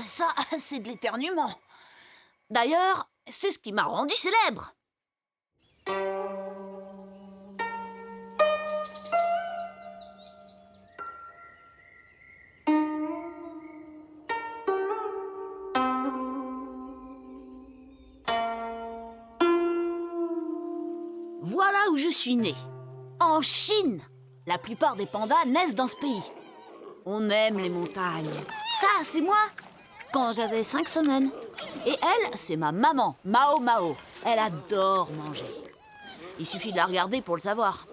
Ça, c'est de l'éternuement. D'ailleurs, c'est ce qui m'a rendu célèbre. Voilà où je suis née. En Chine. La plupart des pandas naissent dans ce pays. On aime les montagnes. Ça, c'est moi, quand j'avais 5 semaines. Et elle, c'est ma maman, Mao Mao. Elle adore manger. Il suffit de la regarder pour le savoir.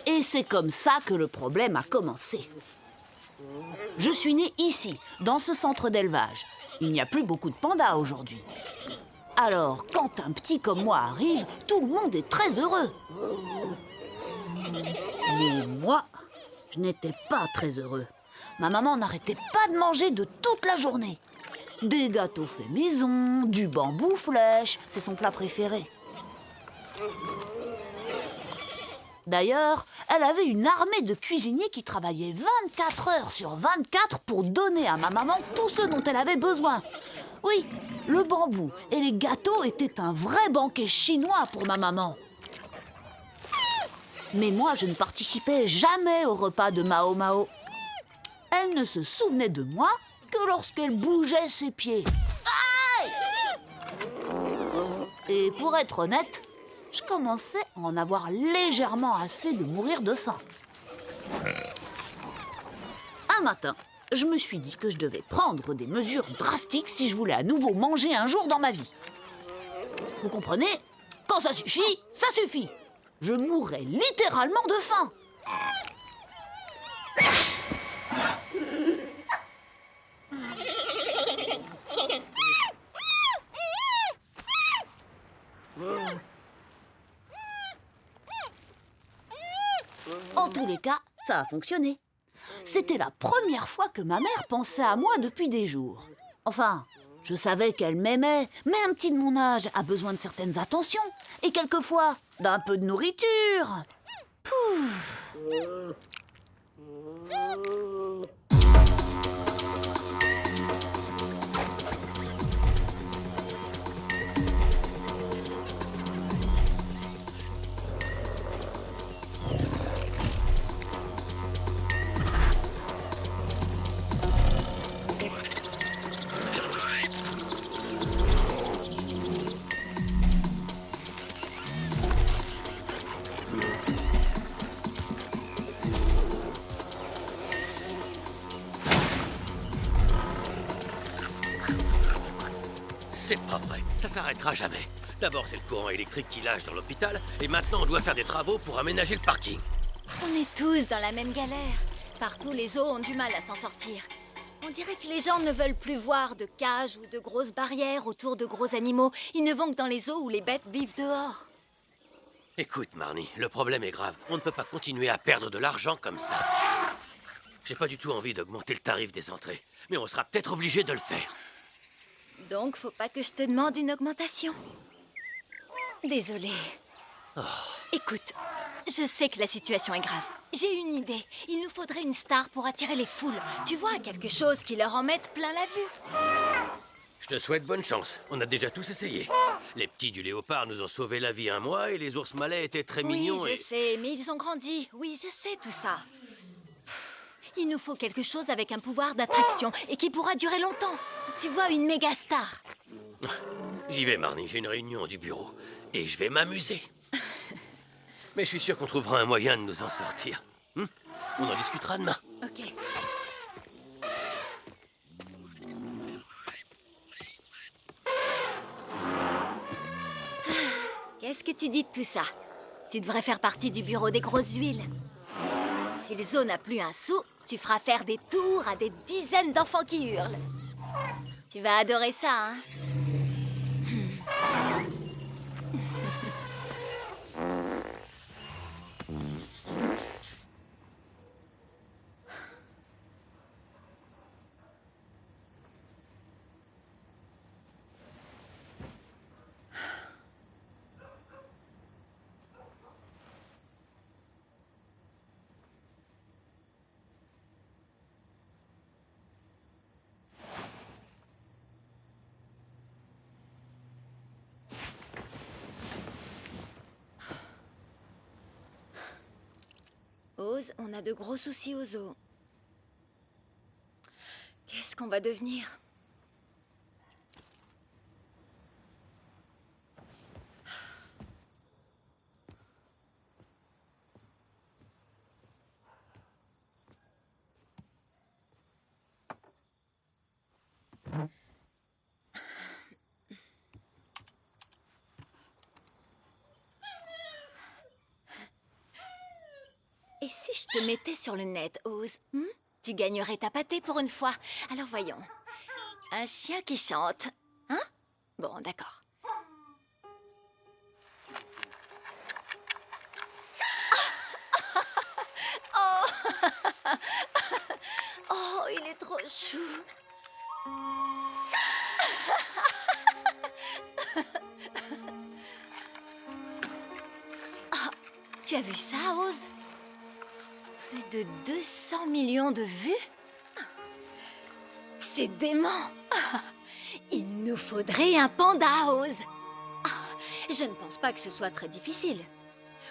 Et c'est comme ça que le problème a commencé. Je suis née ici, dans ce centre d'élevage. Il n'y a plus beaucoup de pandas aujourd'hui. Alors, quand un petit comme moi arrive, tout le monde est très heureux. Mais moi, je n'étais pas très heureux. Ma maman n'arrêtait pas de manger de toute la journée. Des gâteaux faits maison, du bambou flèche, c'est son plat préféré. D'ailleurs, elle avait une armée de cuisiniers qui travaillaient 24 heures sur 24 pour donner à ma maman tout ce dont elle avait besoin. Oui, le bambou et les gâteaux étaient un vrai banquet chinois pour ma maman. Mais moi, je ne participais jamais au repas de Mao Mao. Elle ne se souvenait de moi que lorsqu'elle bougeait ses pieds. Aïe! Et pour être honnête, je commençais à en avoir légèrement assez de mourir de faim. Un matin, je me suis dit que je devais prendre des mesures drastiques si je voulais à nouveau manger un jour dans ma vie. Vous comprenez? Quand ça suffit, ça suffit. Je mourrais littéralement de faim. En tous les cas, ça a fonctionné. C'était la première fois que ma mère pensait à moi depuis des jours. Enfin, je savais qu'elle m'aimait, mais un petit de mon âge a besoin de certaines attentions. Et quelquefois, d'un peu de nourriture. Pouf. C'est pas vrai, ça s'arrêtera jamais. D'abord c'est le courant électrique qui lâche dans l'hôpital, et maintenant on doit faire des travaux pour aménager le parking. On est tous dans la même galère. Partout, les zoos ont du mal à s'en sortir. On dirait que les gens ne veulent plus voir de cages ou de grosses barrières autour de gros animaux. Ils ne vont que dans les zoos où les bêtes vivent dehors. Écoute Marnie, le problème est grave. On ne peut pas continuer à perdre de l'argent comme ça. J'ai pas du tout envie d'augmenter le tarif des entrées, mais on sera peut-être obligé de le faire. Donc, faut pas que je te demande une augmentation. Désolée. Écoute, je sais que la situation est grave. J'ai une idée. Il nous faudrait une star pour attirer les foules. Tu vois, quelque chose qui leur en mette plein la vue. Je te souhaite bonne chance. On a déjà tous essayé. Les petits du léopard nous ont sauvé la vie un mois et les ours malais étaient très mignons Oui, je sais, mais ils ont grandi. Oui, je sais tout ça. Il nous faut quelque chose avec un pouvoir d'attraction et qui pourra durer longtemps. Tu vois, une méga star. J'y vais, Marnie. J'ai une réunion du bureau. Et je vais m'amuser. Mais je suis sûr qu'on trouvera un moyen de nous en sortir. On en discutera demain. Ok. Qu'est-ce que tu dis de tout ça? Tu devrais faire partie du bureau des grosses huiles. Si le zoo n'a plus un sou, tu feras faire des tours à des dizaines d'enfants qui hurlent. Tu vas adorer ça, hein? Oz, on a de gros soucis au zoo. Qu'est-ce qu'on va devenir? Et si je te mettais sur le net, Oz, tu gagnerais ta pâtée pour une fois. Alors voyons. Un chien qui chante. Hein? Bon, d'accord. Oh! Oh, il est trop chou. Ah, tu as vu ça, Oz? Plus de 200 millions de vues? C'est dément! Il nous faudrait un panda, Oz. Je ne pense pas que ce soit très difficile.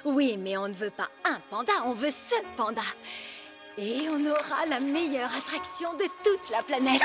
Oui, mais on ne veut pas un panda, on veut ce panda. Et on aura la meilleure attraction de toute la planète.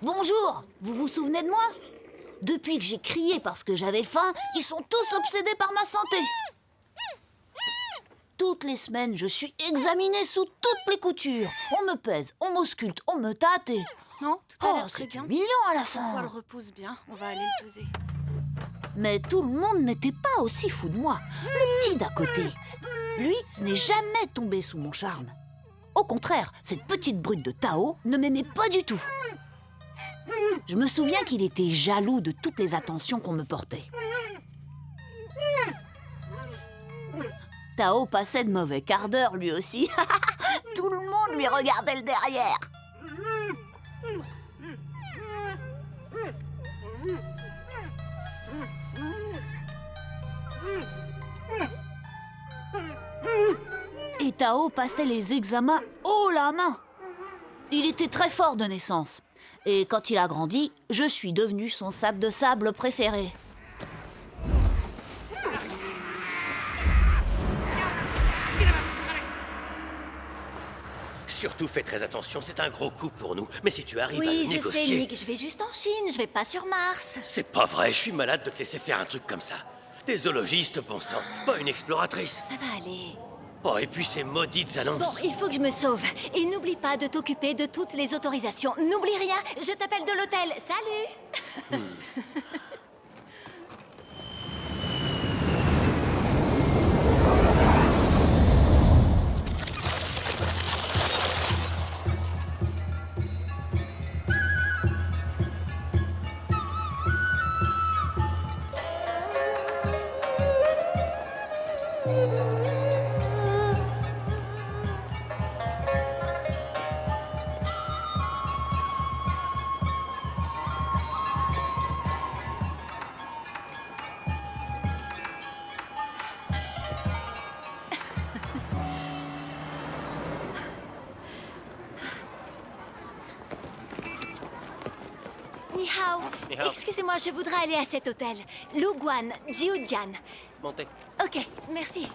Bonjour, vous vous souvenez de moi? Depuis que j'ai crié parce que j'avais faim, ils sont tous obsédés par ma santé. Toutes les semaines, je suis examinée sous toutes les coutures. On me pèse, on m'ausculte, on me tâte et... Non, tout a Oh, l'air très c'est bien. humiliant à la On fin. le repousse bien, on va aller le peser. Mais tout le monde n'était pas aussi fou de moi. Le petit d'à côté, lui, n'est jamais tombé sous mon charme. Au contraire, cette petite brute de Tao ne m'aimait pas du tout. Je me souviens qu'il était jaloux de toutes les attentions qu'on me portait. Tao passait de mauvais quart d'heure, lui aussi. Tout le monde lui regardait le derrière. Et Tao passait les examens haut la main. Il était très fort de naissance. Et quand il a grandi, je suis devenue son sac de sable préféré. Surtout fais très attention, c'est un gros coup pour nous. Mais si tu arrives à Oui, le je négocier... sais, Nick, je vais juste en Chine, je vais pas sur Mars. C'est pas vrai, je suis malade de te laisser faire un truc comme ça. Des zoologistes, bon sang, pas une exploratrice. Ça va aller. Oh, et puis ces maudites Bon, annonces. il faut que je me sauve. Et n'oublie pas de t'occuper de toutes les autorisations. N'oublie rien, je t'appelle de l'hôtel. Salut! Ni hao. Ni hao. Excusez-moi, je voudrais aller à cet hôtel. Luguan, Jiujian. Montez. Ok, merci.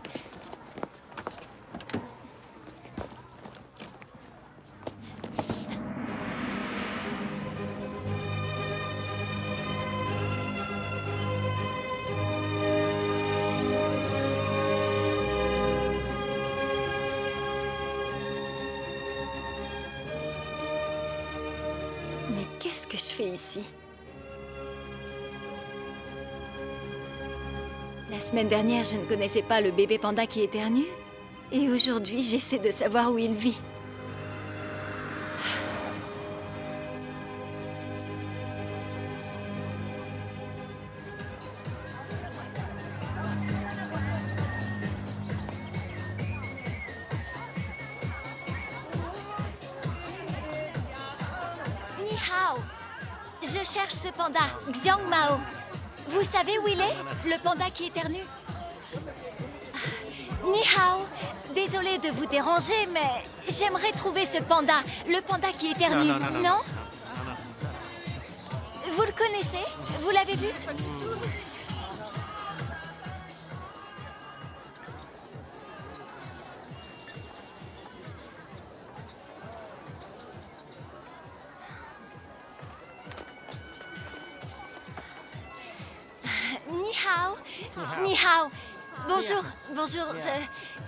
Mais qu'est-ce que je fais ici? La semaine dernière, je ne connaissais pas le bébé panda qui éternue. Et aujourd'hui, j'essaie de savoir où il vit. Ni hao. Je cherche ce panda, Xiang Mao. Vous savez où il est? Le panda qui éternue? Ni hao. Désolée de vous déranger, mais j'aimerais trouver ce panda, le panda qui éternue. Non? Vous le connaissez? Vous l'avez vu? Ni hao. Ni hao. Bonjour, bonjour.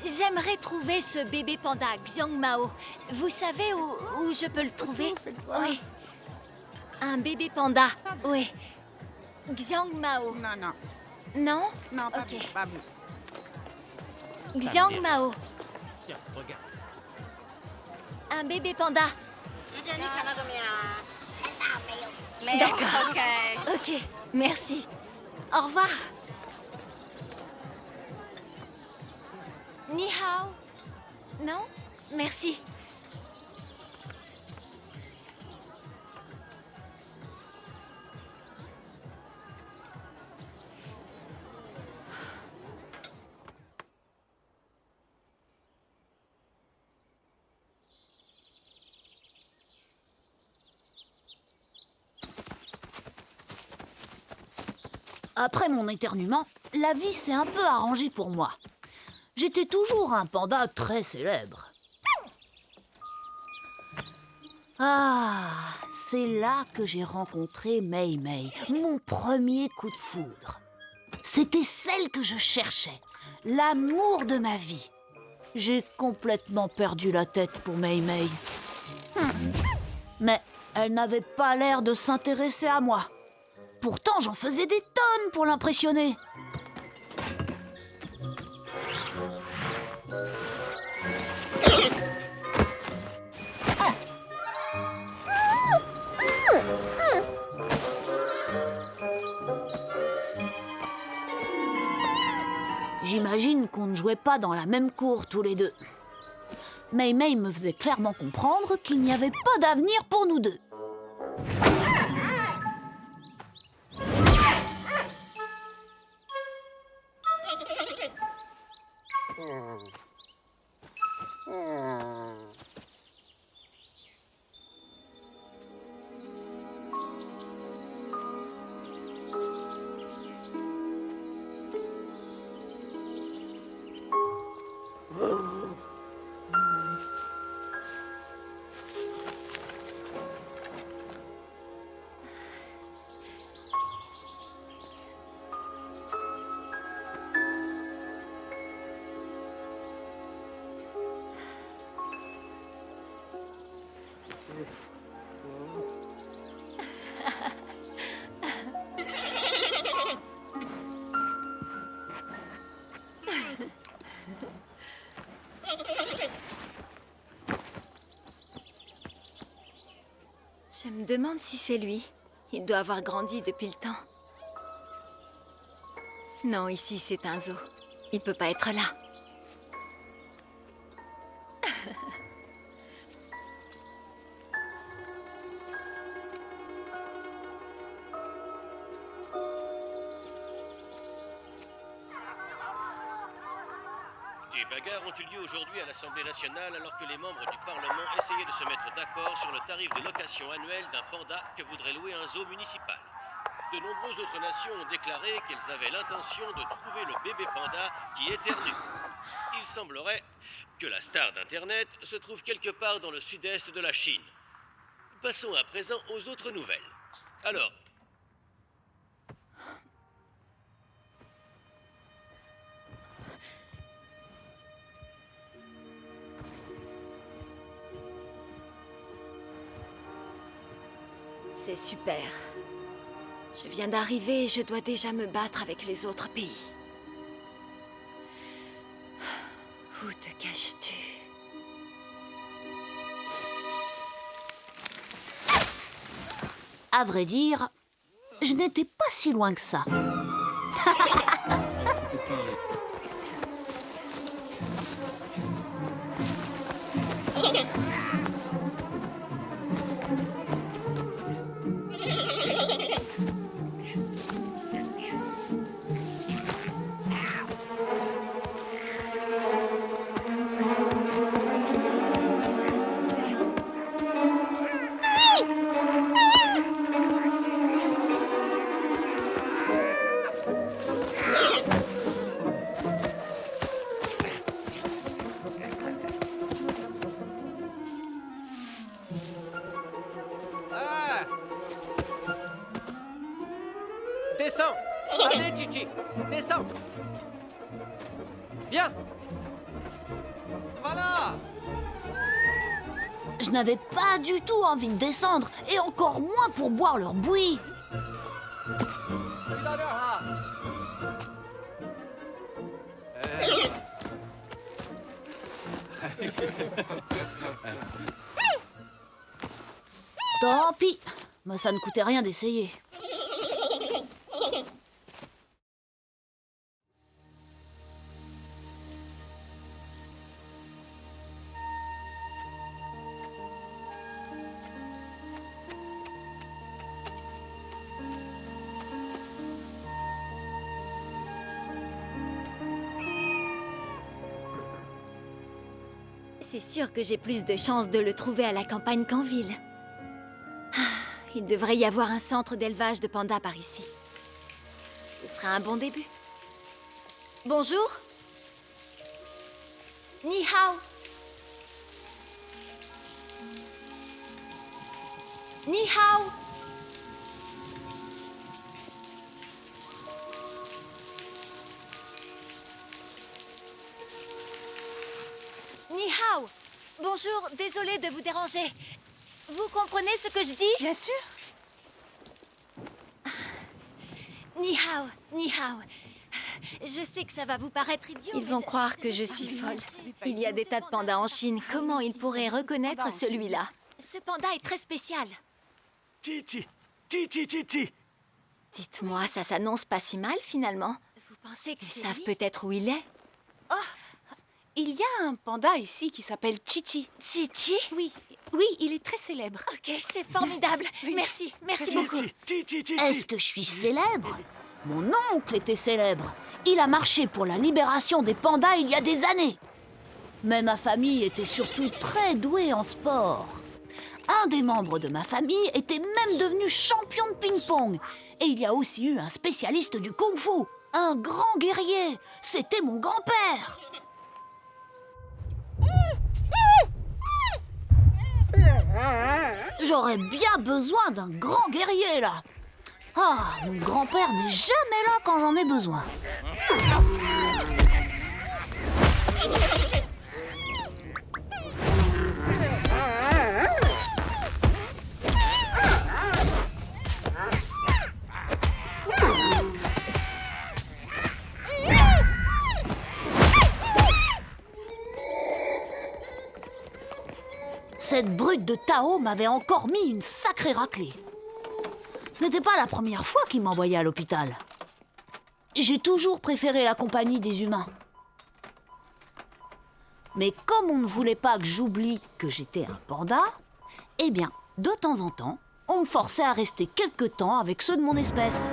J'aimerais trouver ce bébé panda, Xiang Mao. Vous savez où je peux le trouver? Oui. Un bébé panda, oui. Xiang Mao. Non, non. Non? Non, pas Ok. vu, pas vu. Xiang Mao. Tiens, regarde. Un bébé panda. D'accord. Ok, merci. Au revoir. Ni hao. Non? Merci. Après mon éternuement, la vie s'est un peu arrangée pour moi. J'étais toujours un panda très célèbre. Ah, c'est là que j'ai rencontré Mei Mei, mon premier coup de foudre. C'était celle que je cherchais, l'amour de ma vie. J'ai complètement perdu la tête pour Mei Mei. Mais elle n'avait pas l'air de s'intéresser à moi. Pourtant, j'en faisais des tonnes pour l'impressionner. J'imagine qu'on ne jouait pas dans la même cour tous les deux. Mei Mei me faisait clairement comprendre qu'il n'y avait pas d'avenir pour nous deux. Je me demande si c'est lui. Il doit avoir grandi depuis le temps. Non, ici, c'est un zoo. Il peut pas être là. Des bagarres ont eu lieu aujourd'hui à l'Assemblée nationale alors que les membres du Parlement essayaient de se mettre d'accord sur le tarif de location annuel d'un panda que voudrait louer un zoo municipal. De nombreuses autres nations ont déclaré qu'elles avaient l'intention de trouver le bébé panda qui éternue. Il semblerait que la star d'Internet se trouve quelque part dans le sud-est de la Chine. Passons à présent aux autres nouvelles. Alors, C'est super. Je viens d'arriver et je dois déjà me battre avec les autres pays. Où te caches-tu? À vrai dire, je n'étais pas si loin que ça. Ah! Descends! Allez, Chichi! Descends! Viens! Voilà! Je n'avais pas du tout envie de descendre, et encore moins pour boire leur bouillie. Tant pis, mais ça ne coûtait rien d'essayer. C'est sûr que j'ai plus de chances de le trouver à la campagne qu'en ville. Ah, il devrait y avoir un centre d'élevage de pandas par ici. Ce sera un bon début. Bonjour. Ni hao. Ni hao. Ni hao. Bonjour, désolée de vous déranger. Vous comprenez ce que je dis? Bien sûr. Ni hao, ni hao. Je sais que ça va vous paraître idiot. Ils mais vont je- croire que je suis folle. Il y a des tas de pandas en Chine. Comment ils pourraient reconnaître celui-là? Ce panda est très spécial. Chichi! Chichi, Chichi! Dites-moi, ça s'annonce pas si mal finalement. Vous pensez qu'ils savent peut-être où il est? Il y a un panda ici qui s'appelle Chichi. Chichi? Oui, oui, il est très célèbre. Ok, c'est formidable. Oui. Merci, merci beaucoup. Chichi, Chichi! Est-ce que je suis célèbre? Mon oncle était célèbre. Il a marché pour la libération des pandas il y a des années. Mais ma famille était surtout très douée en sport. Un des membres de ma famille était même devenu champion de ping-pong. Et il y a aussi eu un spécialiste du kung-fu. Un grand guerrier. C'était mon grand-père. J'aurais bien besoin d'un grand guerrier, là. Ah, mon grand-père n'est jamais là quand j'en ai besoin. Cette brute de Tao m'avait encore mis une sacrée raclée. Ce n'était pas la première fois qu'il m'envoyait à l'hôpital. J'ai toujours préféré la compagnie des humains. Mais comme on ne voulait pas que j'oublie que j'étais un panda, eh bien, de temps en temps, on me forçait à rester quelque temps avec ceux de mon espèce.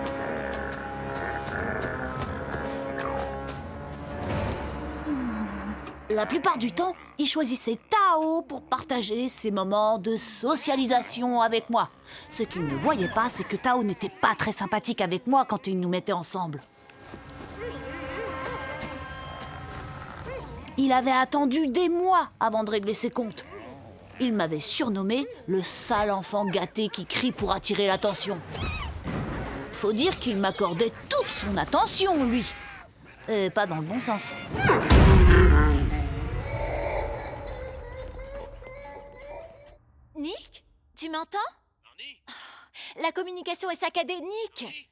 La plupart du temps, ils choisissaient Tao pour partager ces moments de socialisation avec moi. Ce qu'ils ne voyaient pas, c'est que Tao n'était pas très sympathique avec moi quand il nous mettait ensemble. Il avait attendu des mois avant de régler ses comptes. Il m'avait surnommé le sale enfant gâté qui crie pour attirer l'attention. Faut dire qu'il m'accordait toute son attention, lui. Et pas dans le bon sens. Nick? Tu m'entends? Annie? La communication est saccadée, Nick!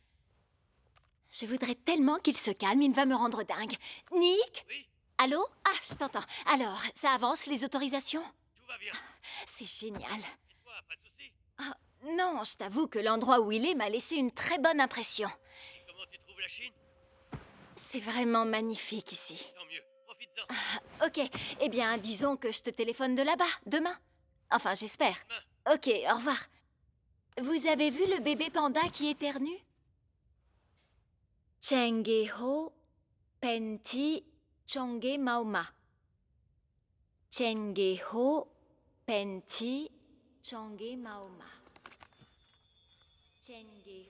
Je voudrais tellement qu'il se calme, il va me rendre dingue. Nick? Oui? Allô? Ah, je t'entends. Alors, ça avance, les autorisations? Tout va bien. C'est génial. Toi, pas de soucis. Ah, non, je t'avoue que l'endroit où il est m'a laissé une très bonne impression. Et comment tu trouves la Chine? C'est vraiment magnifique ici. Tant mieux. Profites-en. Ok, eh bien, disons que je te téléphone de là-bas, demain. Enfin, j'espère. Ok, au revoir. Vous avez vu le bébé panda qui éternue? Chengeho Penti Chonge Mauma. Chengeho Penti Chonge Mauma. Chengeho.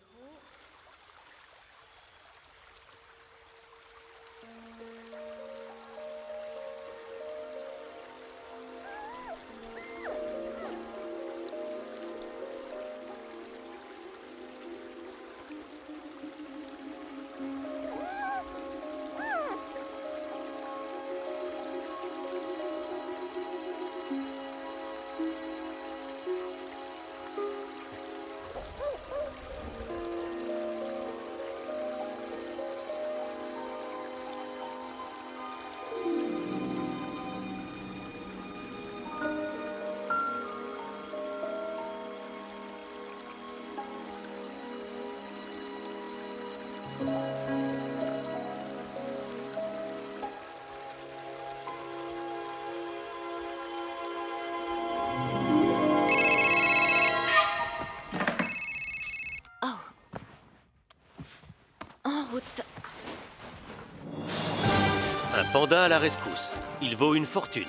En route. Un panda à la rescousse. Il vaut une fortune.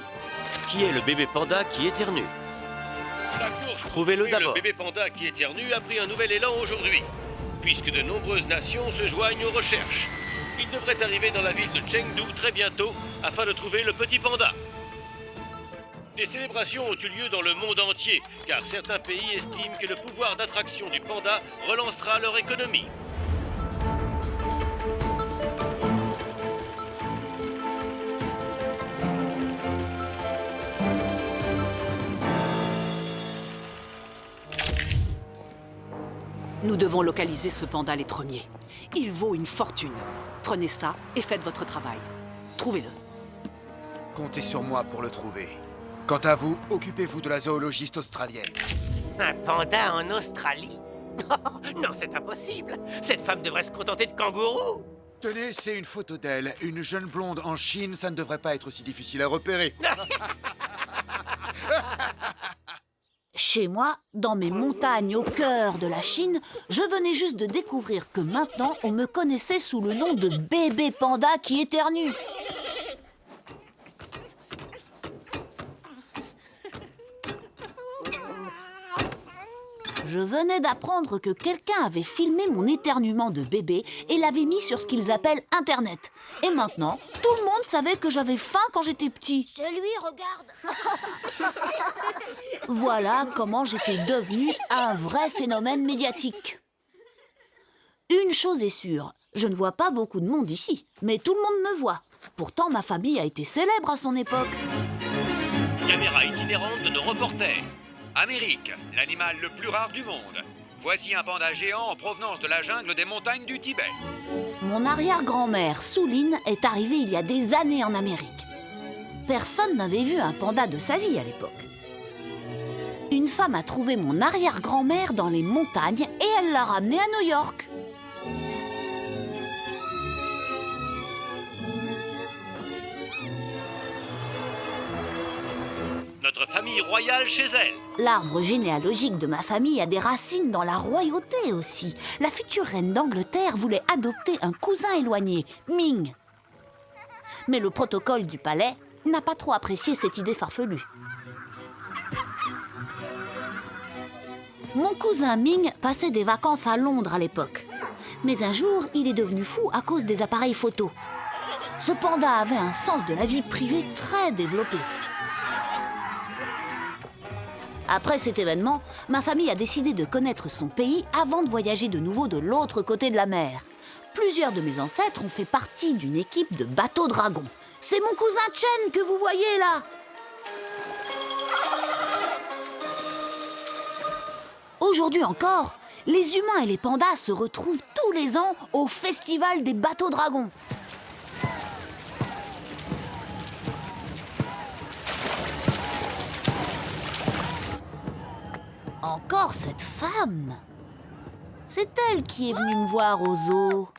Qui est le bébé panda qui éternue? La course pour Trouvez-le trouver d'abord. Le bébé panda qui éternue a pris un nouvel élan aujourd'hui, puisque de nombreuses nations se joignent aux recherches. Il devrait arriver dans la ville de Chengdu très bientôt afin de trouver le petit panda. Des célébrations ont eu lieu dans le monde entier, car certains pays estiment que le pouvoir d'attraction du panda relancera leur économie. Nous devons localiser ce panda les premiers. Il vaut une fortune. Prenez ça et faites votre travail. Trouvez-le. Comptez sur moi pour le trouver. Quant à vous, occupez-vous de la zoologiste australienne. Un panda en Australie? Non, c'est impossible. Cette femme devrait se contenter de kangourous. Tenez, c'est une photo d'elle. Une jeune blonde en Chine, ça ne devrait pas être si difficile à repérer. Chez moi, dans mes montagnes au cœur de la Chine, je venais juste de découvrir que maintenant, on me connaissait sous le nom de bébé panda qui éternue. Je venais d'apprendre que quelqu'un avait filmé mon éternuement de bébé et l'avait mis sur ce qu'ils appellent Internet. Et maintenant, tout le monde savait que j'avais faim quand j'étais petit. C'est lui, regarde. Voilà comment j'étais devenue un vrai phénomène médiatique. Une chose est sûre, je ne vois pas beaucoup de monde ici, mais tout le monde me voit. Pourtant, ma famille a été célèbre à son époque. Caméra itinérante de nos reporters. Amérique, l'animal le plus rare du monde. Voici un panda géant en provenance de la jungle des montagnes du Tibet. Mon arrière-grand-mère, Souline, est arrivée il y a des années en Amérique. Personne n'avait vu un panda de sa vie à l'époque. Une femme a trouvé mon arrière-grand-mère dans les montagnes et elle l'a ramenée à New York. Notre famille royale chez elle. L'arbre généalogique de ma famille a des racines dans la royauté aussi. La future reine d'Angleterre voulait adopter un cousin éloigné, Ming. Mais le protocole du palais n'a pas trop apprécié cette idée farfelue. Mon cousin Ming passait des vacances à Londres à l'époque. Mais un jour, il est devenu fou à cause des appareils photo. Ce panda avait un sens de la vie privée très développé. Après cet événement, ma famille a décidé de connaître son pays avant de voyager de nouveau de l'autre côté de la mer. Plusieurs de mes ancêtres ont fait partie d'une équipe de bateaux dragons. C'est mon cousin Chen que vous voyez là. Aujourd'hui encore, les humains et les pandas se retrouvent tous les ans au Festival des bateaux dragons. Encore cette femme? C'est elle qui est venue me voir au zoo.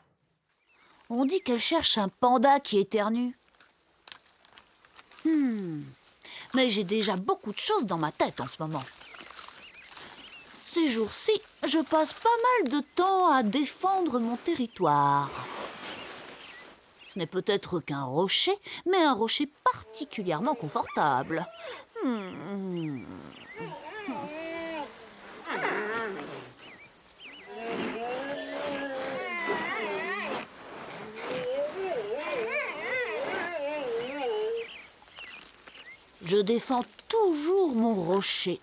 On dit qu'elle cherche un panda qui éternue. Mais j'ai déjà beaucoup de choses dans ma tête en ce moment. Ces jours-ci, je passe pas mal de temps à défendre mon territoire. Ce n'est peut-être qu'un rocher, mais un rocher particulièrement confortable. Je défends toujours mon rocher,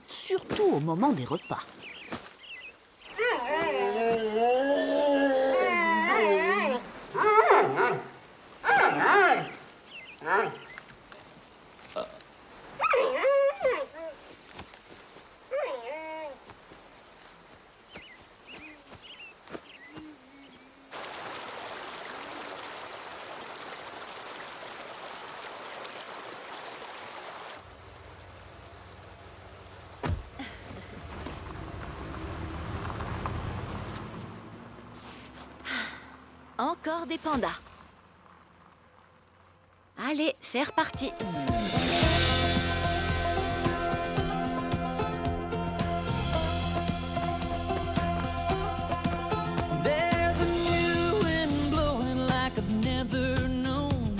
surtout au moment des repas. Encore des pandas. Allez, c'est reparti. There's a new wind blowing like I've never known.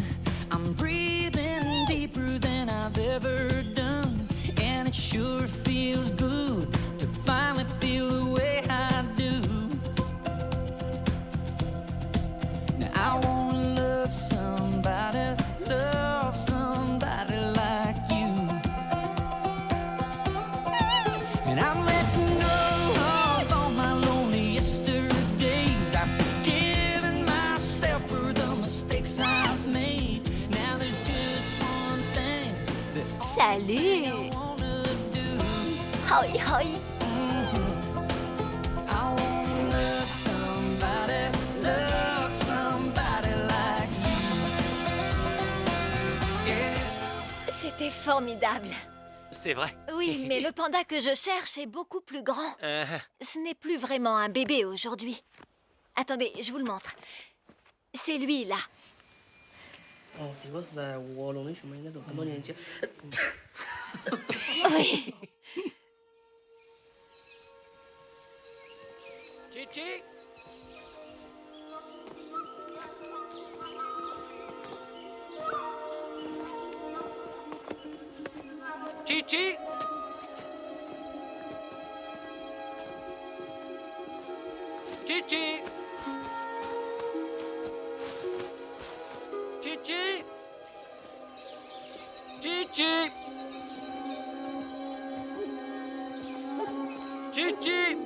I'm breathing deeper than I've ever done. And it sure feels good to finally feel the way I do. Now I wanna love somebody like you. And I'm letting go of all my lonely yesterdays. I've forgiven myself for the mistakes I've made. Now there's just one thing that Salut! I wanna do. Hoi hoi! I wanna love somebody like you. Yeah. C'était formidable. C'est vrai. Oui, mais le panda que je cherche est beaucoup plus grand. Ce n'est plus vraiment un bébé aujourd'hui. Attendez, je vous le montre. C'est lui, là. 哦，这个是在卧龙的熊猫，应该是很多年前。 Oui. Chichi. Chichi. Chichi. Chichi. Chichi. Chichi.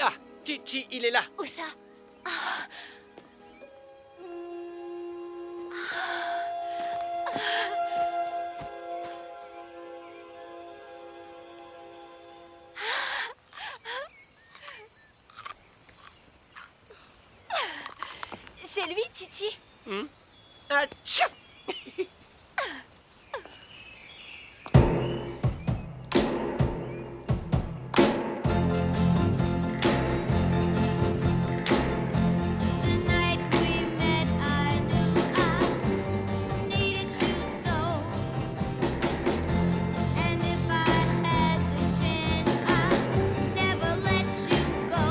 Ah, Chichi, il est là. Où ça? C'est lui, Titi? Ah, tchou. The night we met, I knew I needed you so. And if I had the chance, I'd never let you go.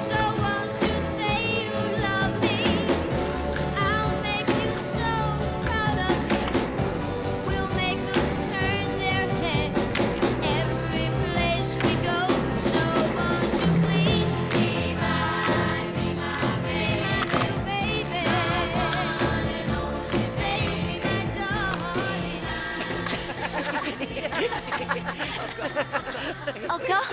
So won't you say you love me? I'll make you so proud of me. We'll make them turn their heads every place we go. So won't you please be my new baby? Say be my darling. Encore?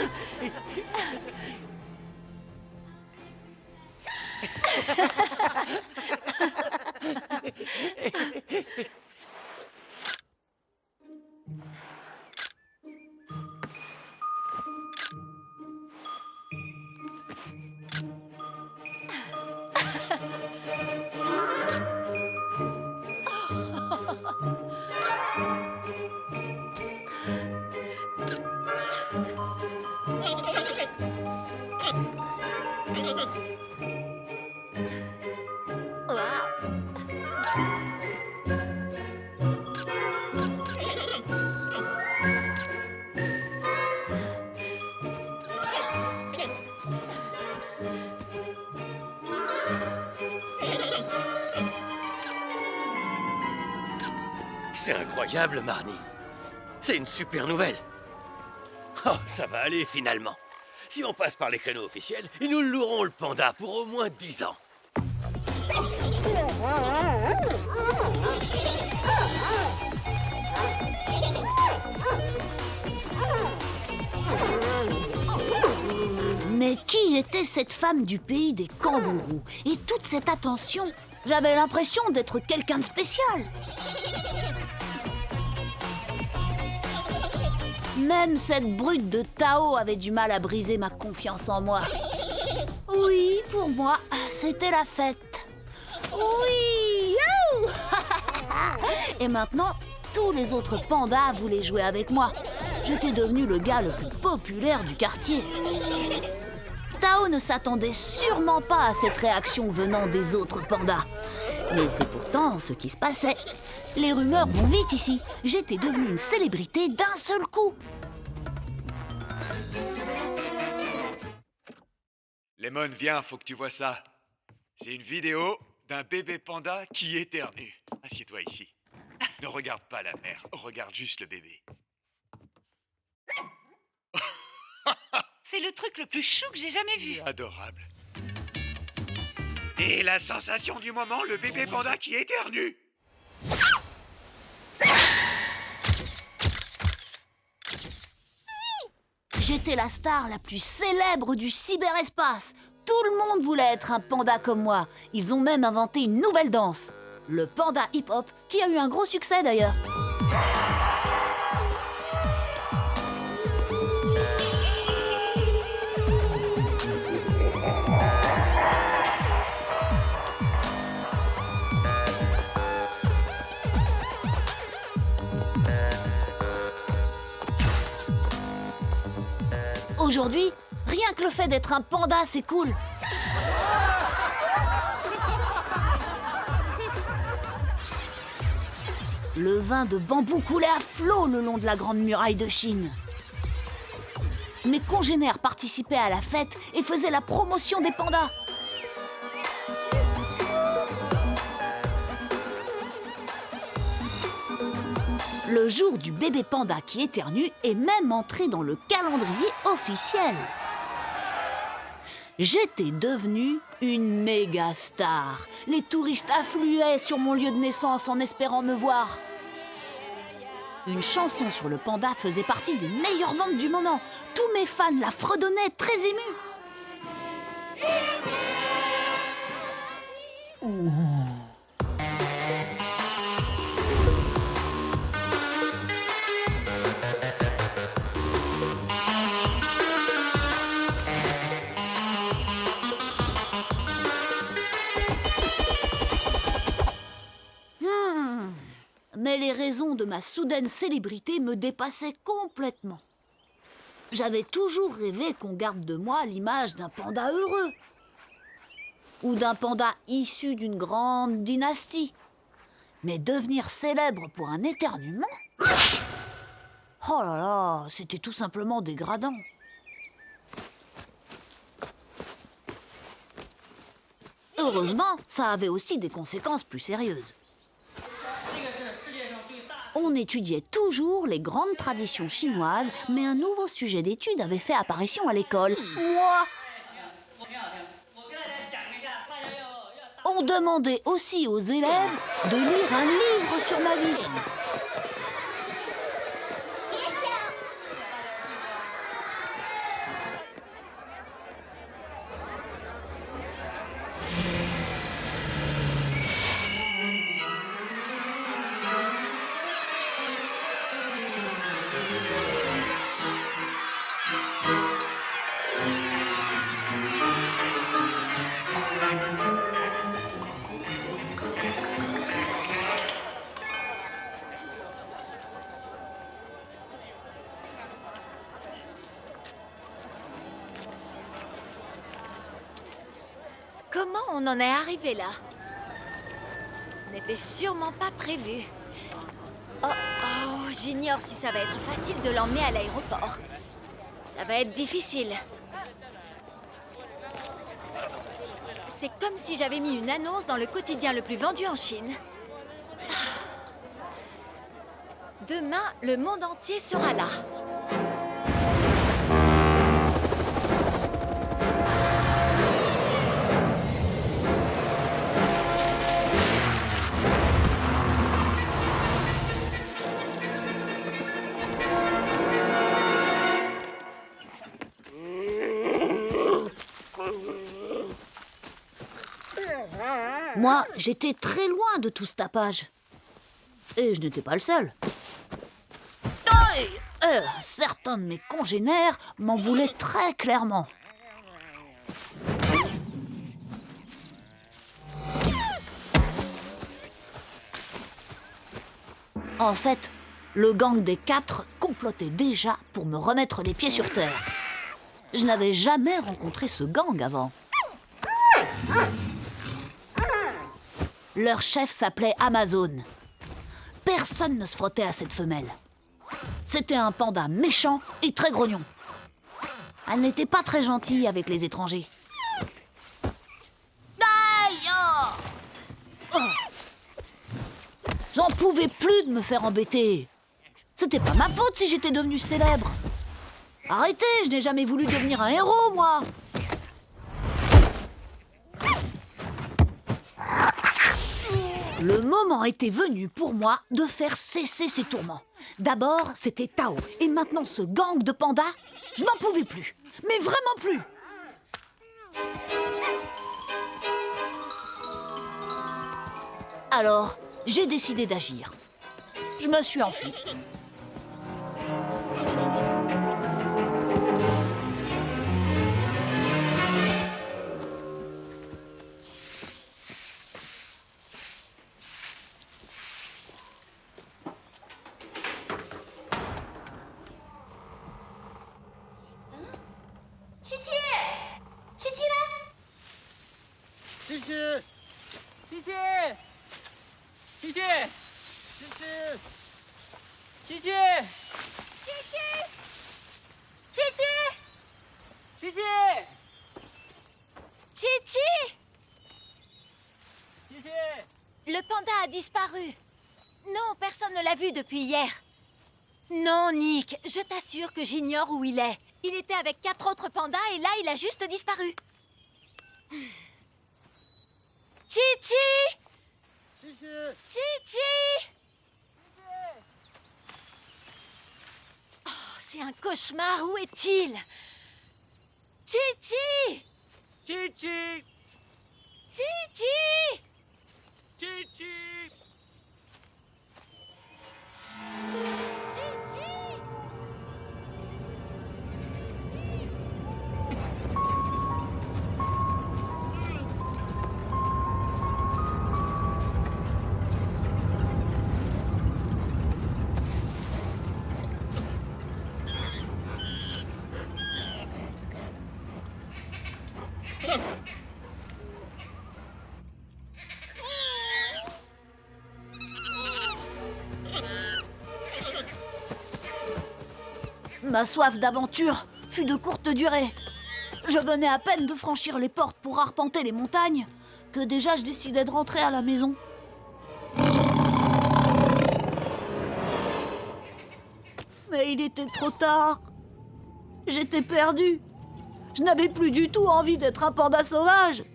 C'est incroyable, Marnie. C'est une super nouvelle. Oh, ça va aller finalement. Si on passe par les créneaux officiels, ils nous loueront le panda pour au moins 10 ans. Mais qui était cette femme du pays des kangourous? Et toute cette attention? J'avais l'impression d'être quelqu'un de spécial. Même cette brute de Tao avait du mal à briser ma confiance en moi. Oui, pour moi, c'était la fête. Oui, youhou. Et maintenant, tous les autres pandas voulaient jouer avec moi. J'étais devenu le gars le plus populaire du quartier. Tao ne s'attendait sûrement pas à cette réaction venant des autres pandas. Mais c'est pourtant ce qui se passait. Les rumeurs vont vite ici. J'étais devenue une célébrité d'un seul coup. Lemon, viens, faut que tu vois ça. C'est une vidéo d'un bébé panda qui éternue. Assieds-toi ici. Ne regarde pas la mère, regarde juste le bébé. C'est le truc le plus chou que j'ai jamais vu. Adorable. Et la sensation du moment, le bébé panda qui éternue. J'étais la star la plus célèbre du cyberespace. Tout le monde voulait être un panda comme moi. Ils ont même inventé une nouvelle danse. Le panda hip-hop, qui a eu un gros succès d'ailleurs. Aujourd'hui, rien que le fait d'être un panda, c'est cool. Le vin de bambou coulait à flot le long de la grande muraille de Chine. Mes congénères participaient à la fête et faisaient la promotion des pandas. Le jour du bébé panda qui éternue est même entré dans le calendrier officiel. J'étais devenue une méga star. Les touristes affluaient sur mon lieu de naissance en espérant me voir. Une chanson sur le panda faisait partie des meilleures ventes du moment. Tous mes fans la fredonnaient très émus. Mais les raisons de ma soudaine célébrité me dépassaient complètement. J'avais toujours rêvé qu'on garde de moi l'image d'un panda heureux. Ou d'un panda issu d'une grande dynastie. Mais devenir célèbre pour un éternuement? Oh là là, c'était tout simplement dégradant. Heureusement, ça avait aussi des conséquences plus sérieuses. On étudiait toujours les grandes traditions chinoises, mais un nouveau sujet d'étude avait fait apparition à l'école. Moi! On demandait aussi aux élèves de lire un livre sur ma vie. Comment on en est arrivé là? Ce n'était sûrement pas prévu. Oh, j'ignore si ça va être facile de l'emmener à l'aéroport. Ça va être difficile. C'est comme si j'avais mis une annonce dans le quotidien le plus vendu en Chine. Demain, le monde entier sera là. Moi, j'étais très loin de tout ce tapage. Et je n'étais pas le seul. Certains de mes congénères m'en voulaient très clairement. En fait, le gang des 4 complotait déjà pour me remettre les pieds sur terre. Je n'avais jamais rencontré ce gang avant. Leur chef s'appelait Amazon. Personne ne se frottait à cette femelle. C'était un panda méchant et très grognon. Elle n'était pas très gentille avec les étrangers. Aïe! Oh! J'en pouvais plus de me faire embêter. C'était pas ma faute si j'étais devenue célèbre. Arrêtez, je n'ai jamais voulu devenir un héros, moi. Le moment était venu pour moi de faire cesser ces tourments. D'abord, c'était Tao. Et maintenant, ce gang de pandas, je n'en pouvais plus. Mais vraiment plus. Alors, j'ai décidé d'agir. Je me suis enfuie. Chichi! Le panda a disparu. Non, personne ne l'a vu depuis hier. Non, Nick, je t'assure que j'ignore où il est. Il était avec 4 autres pandas et là, il a juste disparu. Chichi! Chichi! Oh, c'est un cauchemar. Où est-il? Chichi! Chichi! Chichi! Chichi! Chichi! Ma soif d'aventure fut de courte durée. Je venais à peine de franchir les portes pour arpenter les montagnes que déjà je décidais de rentrer à la maison. Mais il était trop tard. J'étais perdue. Je n'avais plus du tout envie d'être un panda sauvage.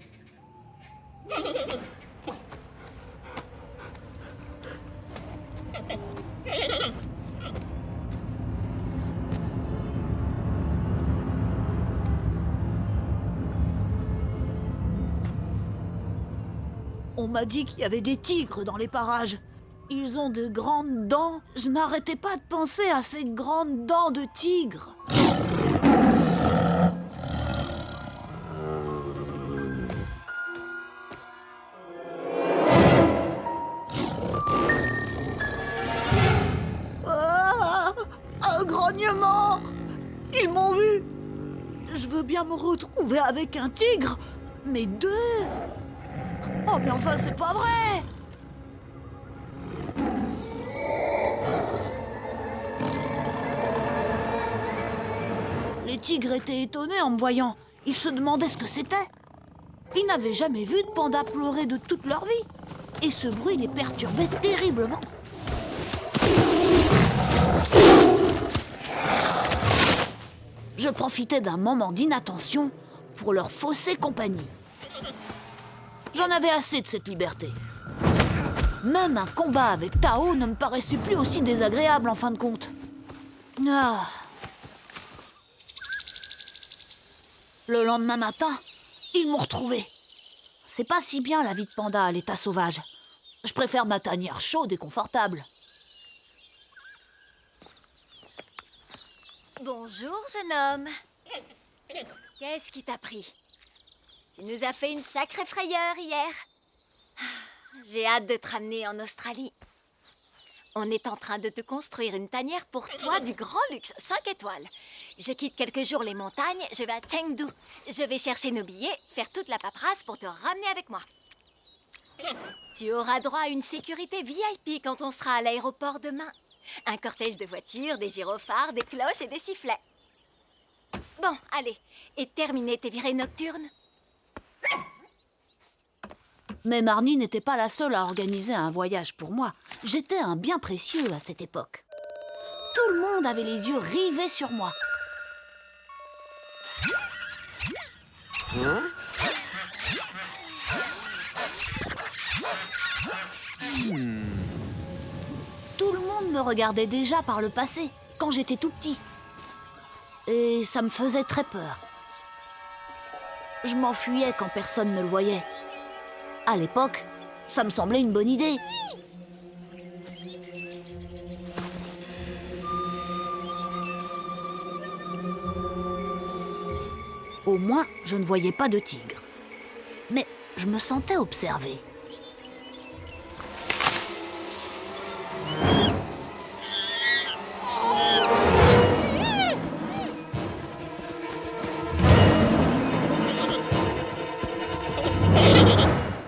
On m'a dit qu'il y avait des tigres dans les parages. Ils ont de grandes dents. Je n'arrêtais pas de penser à ces grandes dents de tigre. Ah, un grognement! Ils m'ont vu. Je veux bien me retrouver avec un tigre, mais 2. Oh, mais enfin, c'est pas vrai! Les tigres étaient étonnés en me voyant. Ils se demandaient ce que c'était. Ils n'avaient jamais vu de panda pleurer de toute leur vie. Et ce bruit les perturbait terriblement. je profitais d'un moment d'inattention pour leur fausser compagnie. J'en avais assez de cette liberté. Même un combat avec Tao ne me paraissait plus aussi désagréable en fin de compte. Ah. Le lendemain matin, ils m'ont retrouvé. C'est pas si bien la vie de panda à l'état sauvage. Je préfère ma tanière chaude et confortable. Bonjour, jeune homme. Qu'est-ce qui t'a pris? Tu nous as fait une sacrée frayeur hier. J'ai hâte de te ramener en Australie. On est en train de te construire une tanière pour toi du grand luxe, 5 étoiles. Je quitte quelques jours les montagnes, je vais à Chengdu. Je vais chercher nos billets, faire toute la paperasse pour te ramener avec moi. Tu auras droit à une sécurité VIP quand on sera à l'aéroport demain. Un cortège de voitures, des gyrophares, des cloches et des sifflets. Bon, allez, et terminer tes virées nocturnes. Mais Marnie n'était pas la seule à organiser un voyage pour moi. J'étais un bien précieux à cette époque. Tout le monde avait les yeux rivés sur moi. Tout le monde me regardait déjà par le passé, quand j'étais tout petit. Et ça me faisait très peur. Je m'enfuyais quand personne ne le voyait. À l'époque, ça me semblait une bonne idée. Au moins, je ne voyais pas de tigre. Mais je me sentais observée.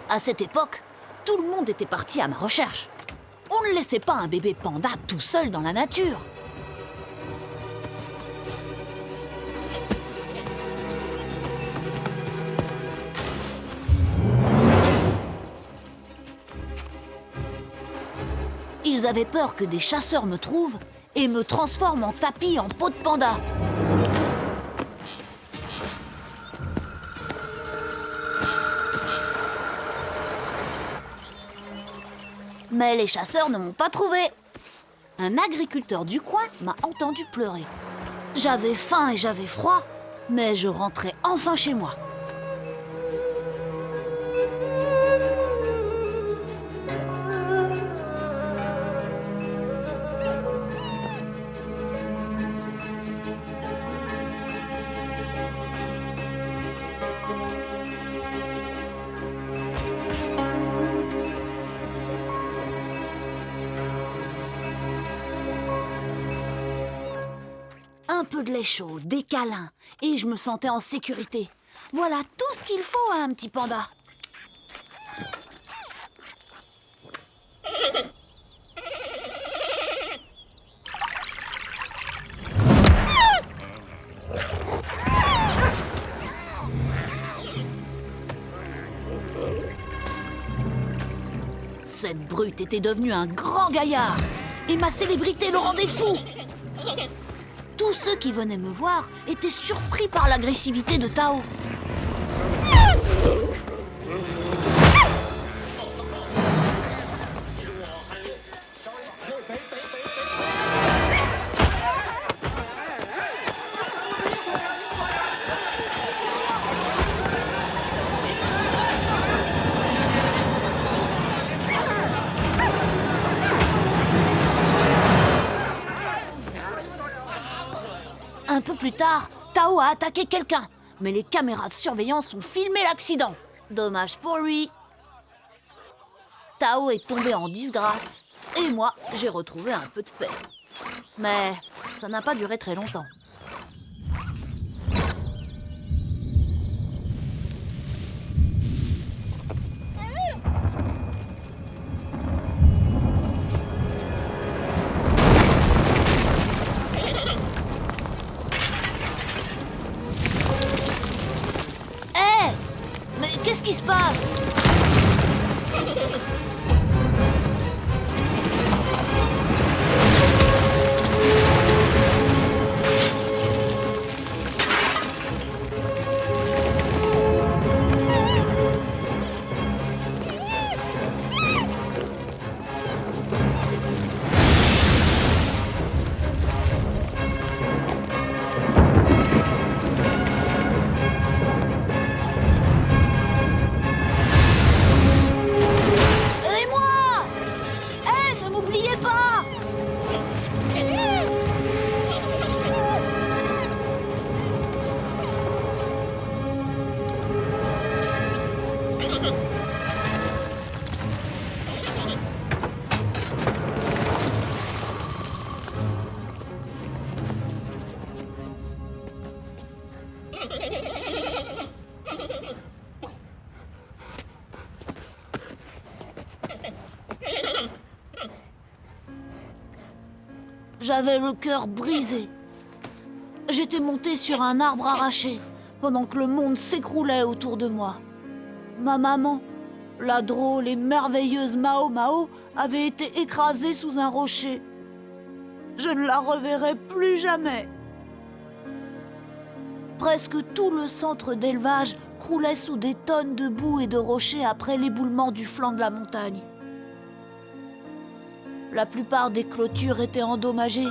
À cette époque, tout le monde était parti à ma recherche. On ne laissait pas un bébé panda tout seul dans la nature. Ils avaient peur que des chasseurs me trouvent et me transforment en tapis en peau de panda. Mais les chasseurs ne m'ont pas trouvé. Un agriculteur du coin m'a entendu pleurer. J'avais faim et j'avais froid, mais je rentrais enfin chez moi. Un peu de lait chaud, des câlins, et je me sentais en sécurité. Voilà tout ce qu'il faut à un petit panda. Cette brute était devenue un grand gaillard, et ma célébrité le rendait fou. Tous ceux qui venaient me voir étaient surpris par l'agressivité de Tao. Un peu plus tard, Tao a attaqué quelqu'un, mais les caméras de surveillance ont filmé l'accident. Dommage pour lui. Tao est tombé en disgrâce, et moi, j'ai retrouvé un peu de paix. Mais ça n'a pas duré très longtemps. Qu'est-ce qui se passe? J'avais le cœur brisé. J'étais montée sur un arbre arraché pendant que le monde s'écroulait autour de moi. Ma maman, la drôle et merveilleuse Mao Mao, avait été écrasée sous un rocher. Je ne la reverrai plus jamais. Presque tout le centre d'élevage croulait sous des tonnes de boue et de rochers après l'éboulement du flanc de la montagne. La plupart des clôtures étaient endommagées.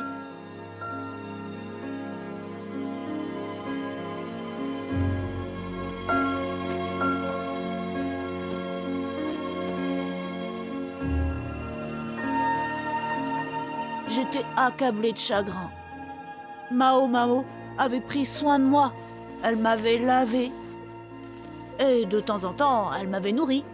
J'étais accablée de chagrin. Mao Mao avait pris soin de moi. Elle m'avait lavée. Et de temps en temps, elle m'avait nourrie.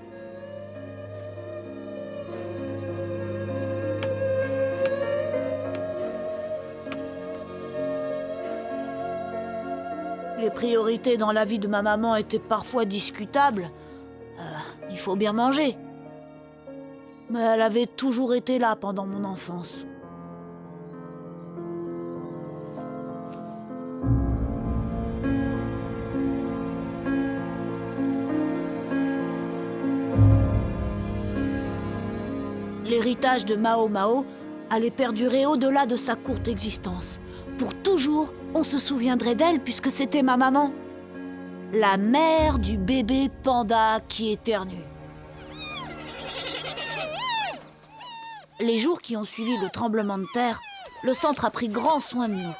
Les priorités dans la vie de ma maman étaient parfois discutables. Il faut bien manger. Mais elle avait toujours été là pendant mon enfance. L'héritage de Mao Mao allait perdurer au-delà de sa courte existence. Pour toujours, on se souviendrait d'elle puisque c'était ma maman. La mère du bébé panda qui éternue. Les jours qui ont suivi le tremblement de terre, le centre a pris grand soin de nous.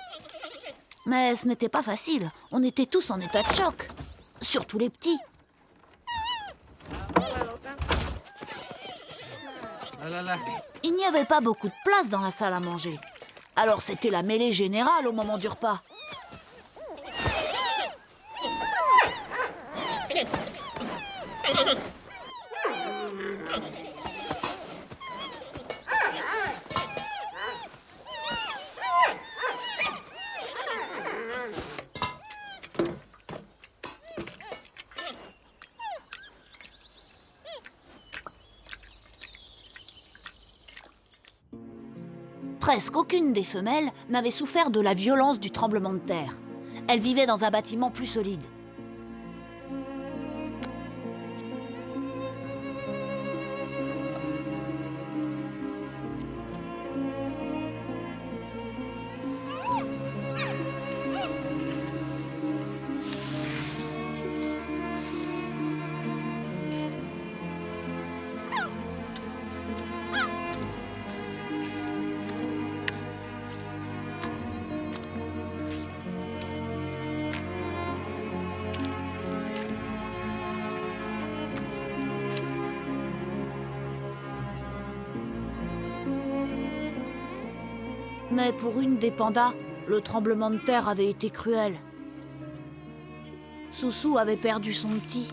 Mais ce n'était pas facile, on était tous en état de choc. Surtout les petits. Il n'y avait pas beaucoup de place dans la salle à manger. Alors c'était la mêlée générale au moment du repas. Presque aucune des femelles n'avait souffert de la violence du tremblement de terre. Elles vivaient dans un bâtiment plus solide. Mais pour une des pandas, le tremblement de terre avait été cruel. Soussou avait perdu son petit.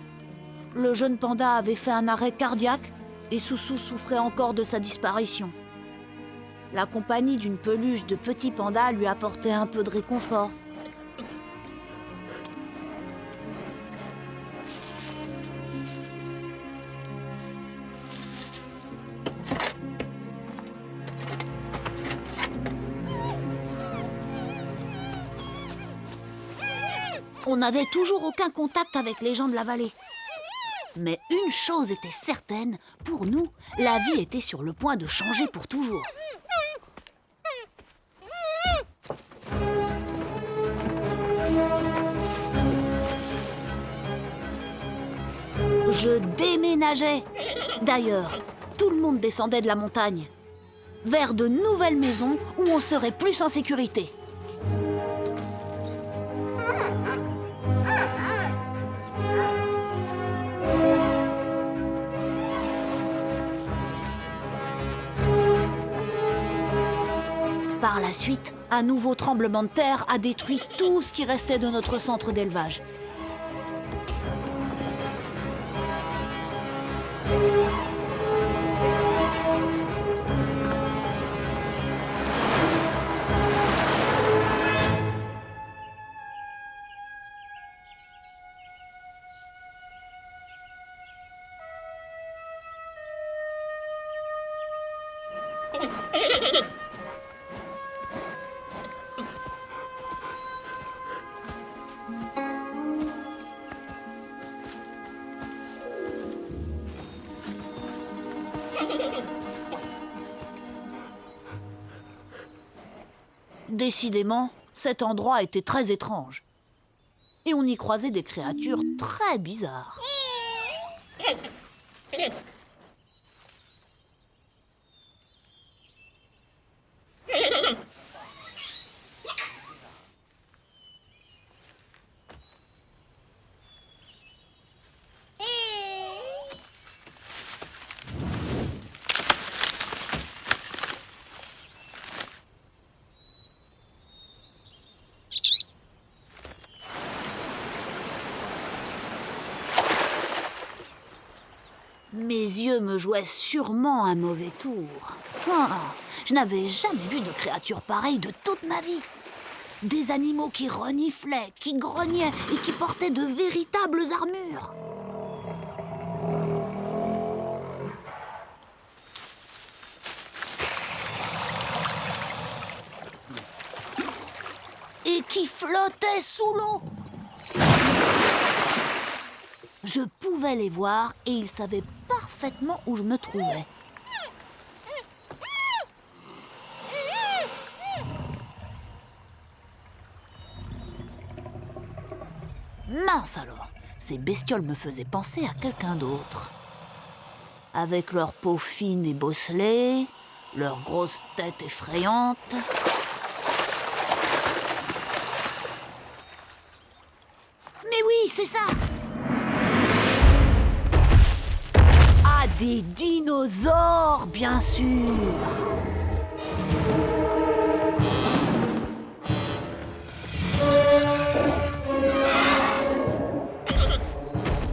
Le jeune panda avait fait un arrêt cardiaque et Soussou souffrait encore de sa disparition. La compagnie d'une peluche de petits pandas lui apportait un peu de réconfort. On n'avait toujours aucun contact avec les gens de la vallée. Mais une chose était certaine, pour nous, la vie était sur le point de changer pour toujours. Je déménageais. D'ailleurs, tout le monde descendait de la montagne, vers de nouvelles maisons où on serait plus en sécurité. Par la suite, un nouveau tremblement de terre a détruit tout ce qui restait de notre centre d'élevage. Décidément, cet endroit était très étrange. Et on y croisait des créatures très bizarres. Mes yeux me jouaient sûrement un mauvais tour. Ah, je n'avais jamais vu de créature pareille de toute ma vie. Des animaux qui reniflaient, qui grognaient et qui portaient de véritables armures. Et qui flottaient sous l'eau. Je pouvais les voir et ils savaient parfaitement où je me trouvais. Mince alors, ces bestioles me faisaient penser à quelqu'un d'autre. Avec leur peau fine et bosselée, leurs grosses têtes effrayantes. Mais oui, c'est ça! Ah, des dinosaures, bien sûr!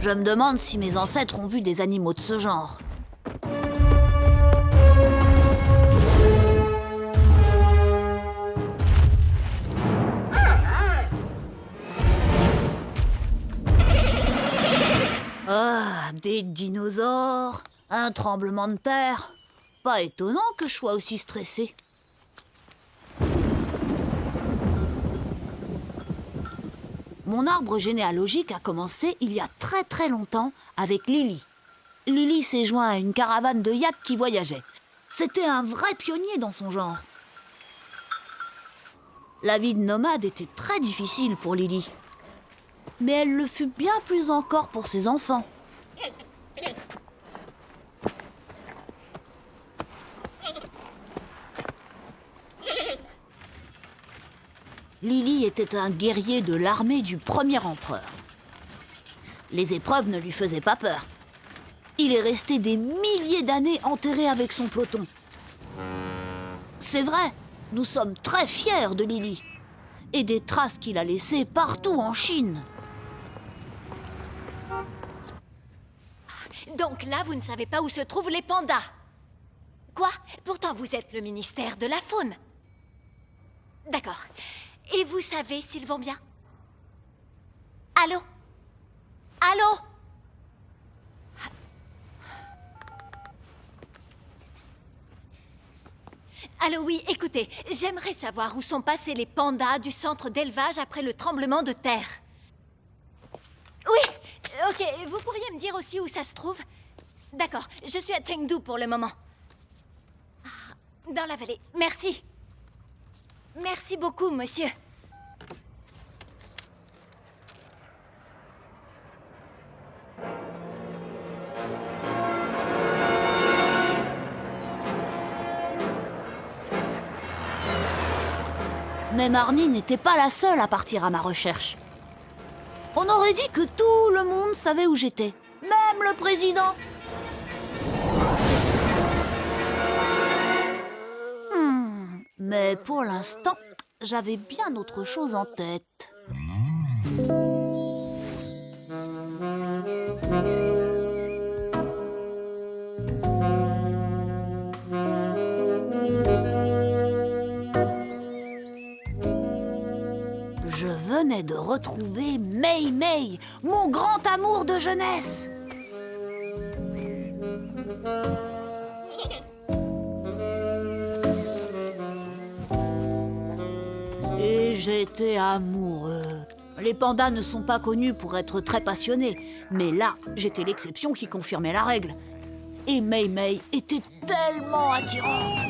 Je me demande si mes ancêtres ont vu des animaux de ce genre. Ah, des dinosaures, un tremblement de terre. Pas étonnant que je sois aussi stressée. Mon arbre généalogique a commencé il y a très très longtemps avec Lily. Lily s'est joint à une caravane de yaks qui voyageait. C'était un vrai pionnier dans son genre. La vie de nomade était très difficile pour Lily. Mais elle le fut bien plus encore pour ses enfants. Lily était un guerrier de l'armée du premier empereur. Les épreuves ne lui faisaient pas peur. Il est resté des milliers d'années enterré avec son peloton. C'est vrai, nous sommes très fiers de Lily et des traces qu'il a laissées partout en Chine. Donc là, vous ne savez pas où se trouvent les pandas. Quoi? Pourtant, vous êtes le ministère de la Faune. D'accord. Et vous savez s'ils vont bien? Allô? Allô? Allô, oui, écoutez, j'aimerais savoir où sont passés les pandas du centre d'élevage après le tremblement de terre. Oui, ok, vous pourriez me dire aussi où ça se trouve? D'accord, je suis à Chengdu pour le moment. Ah, dans la vallée, merci. Merci beaucoup, monsieur. Mais Marnie n'était pas la seule à partir à ma recherche. On aurait dit que tout le monde savait où j'étais, même le président. Mais pour l'instant, j'avais bien autre chose en tête. Je venais de retrouver Mei Mei, mon grand amour de jeunesse. étaient amoureux. Les pandas ne sont pas connus pour être très passionnés, mais là, j'étais l'exception qui confirmait la règle. Et Mei Mei était tellement attirante.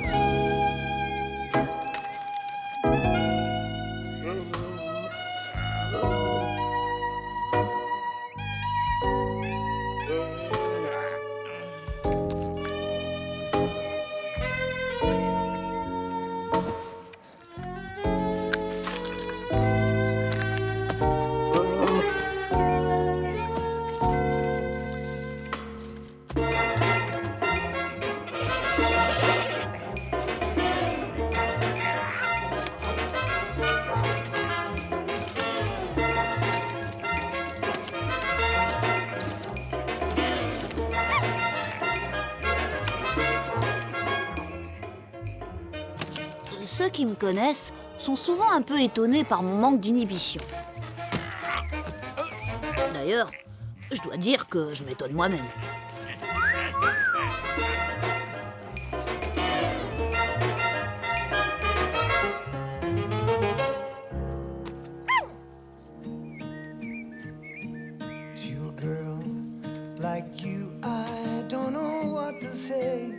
Ceux qui me connaissent sont souvent un peu étonnés par mon manque d'inhibition. D'ailleurs, je dois dire que je m'étonne moi-même. To a girl like you, I don't know what to say.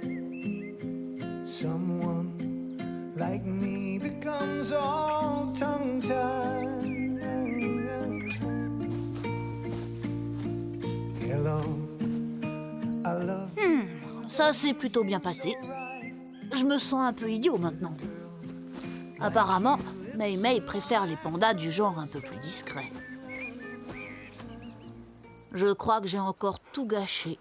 Someone like me becomes all tongue-tied. Hello, I love you. Ça s'est plutôt bien passé. Je me sens un peu idiot maintenant. Apparemment, Mei Mei préfère les pandas du genre un peu plus discret. Je crois que j'ai encore tout gâché.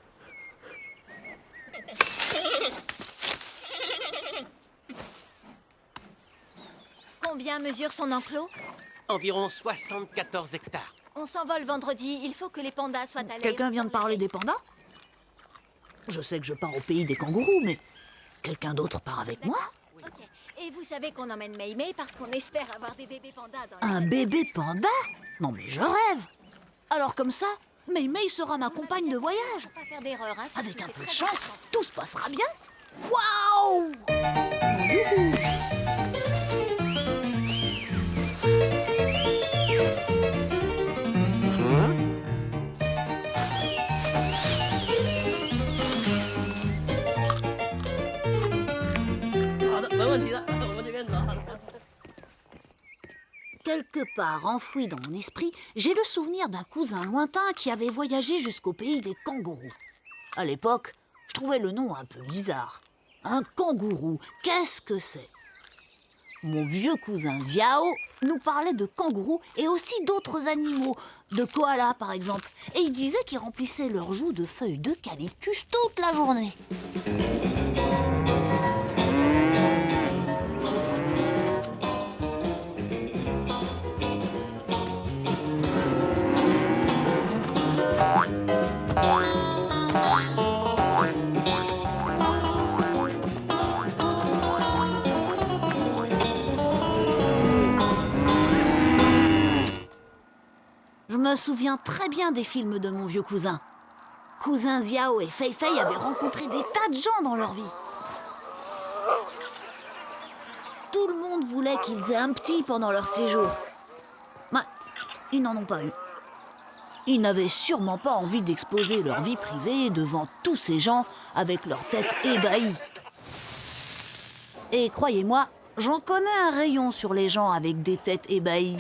Combien mesure son enclos? Environ 74 hectares. On s'envole vendredi. Il faut que les pandas soient à l'aise. Quelqu'un vient de parler des pandas? Je sais que je pars au pays des kangourous, mais quelqu'un d'autre part avec moi? Ok. Et vous savez qu'on emmène Mei Mei parce qu'on espère avoir des bébés pandas dans Un bébé panda? Non mais je rêve! Alors comme ça, Mei Mei sera ma compagne de voyage. Pas faire d'erreur, hein, surtout, Avec un c'est peu de très chance, important. tout se passera bien. Waouh! Youhou! Quelque part enfoui dans mon esprit, j'ai le souvenir d'un cousin lointain qui avait voyagé jusqu'au pays des kangourous. À l'époque, je trouvais le nom un peu bizarre. Un kangourou, qu'est-ce que c'est? Mon vieux cousin Xiao nous parlait de kangourous et aussi d'autres animaux, de koalas par exemple, et il disait qu'ils remplissaient leurs joues de feuilles d'eucalyptus toute la journée. Je me souviens très bien des films de mon vieux cousin. Cousin Xiao et Fei Fei avaient rencontré des tas de gens dans leur vie. Tout le monde voulait qu'ils aient un petit pendant leur séjour. Mais ils n'en ont pas eu. Ils n'avaient sûrement pas envie d'exposer leur vie privée devant tous ces gens avec leurs têtes ébahies. Et croyez-moi, j'en connais un rayon sur les gens avec des têtes ébahies.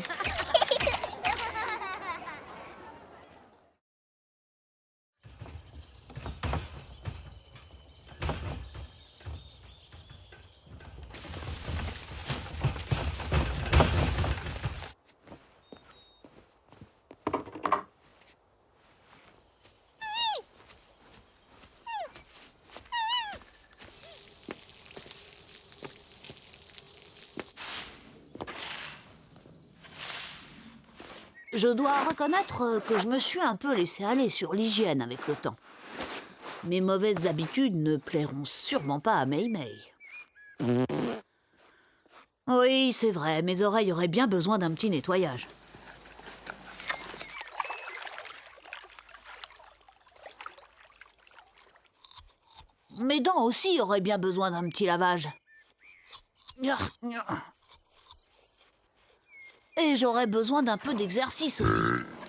Je dois reconnaître que je me suis un peu laissé aller sur l'hygiène avec le temps. Mes mauvaises habitudes ne plairont sûrement pas à Mei Mei. Oui, c'est vrai, mes oreilles auraient bien besoin d'un petit nettoyage. Mes dents aussi auraient bien besoin d'un petit lavage. Et j'aurais besoin d'un peu d'exercice aussi.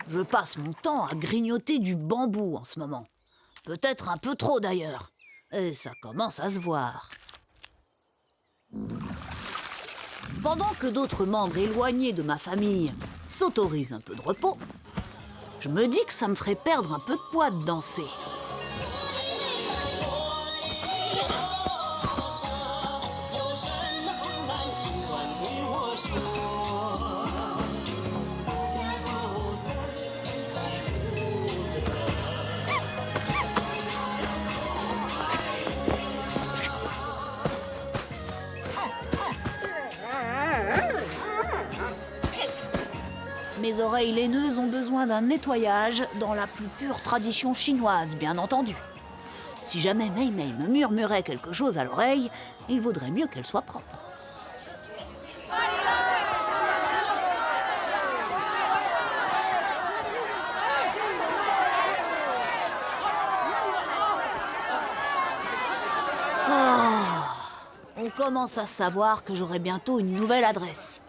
Je passe mon temps à grignoter du bambou en ce moment. Peut-être un peu trop d'ailleurs. Et ça commence à se voir. Pendant que d'autres membres éloignés de ma famille s'autorisent un peu de repos, je me dis que ça me ferait perdre un peu de poids de danser. Mes oreilles laineuses ont besoin d'un nettoyage dans la plus pure tradition chinoise, bien entendu. Si jamais Mei Mei me murmurait quelque chose à l'oreille, il vaudrait mieux qu'elle soit propre. On commence à savoir que j'aurai bientôt une nouvelle adresse.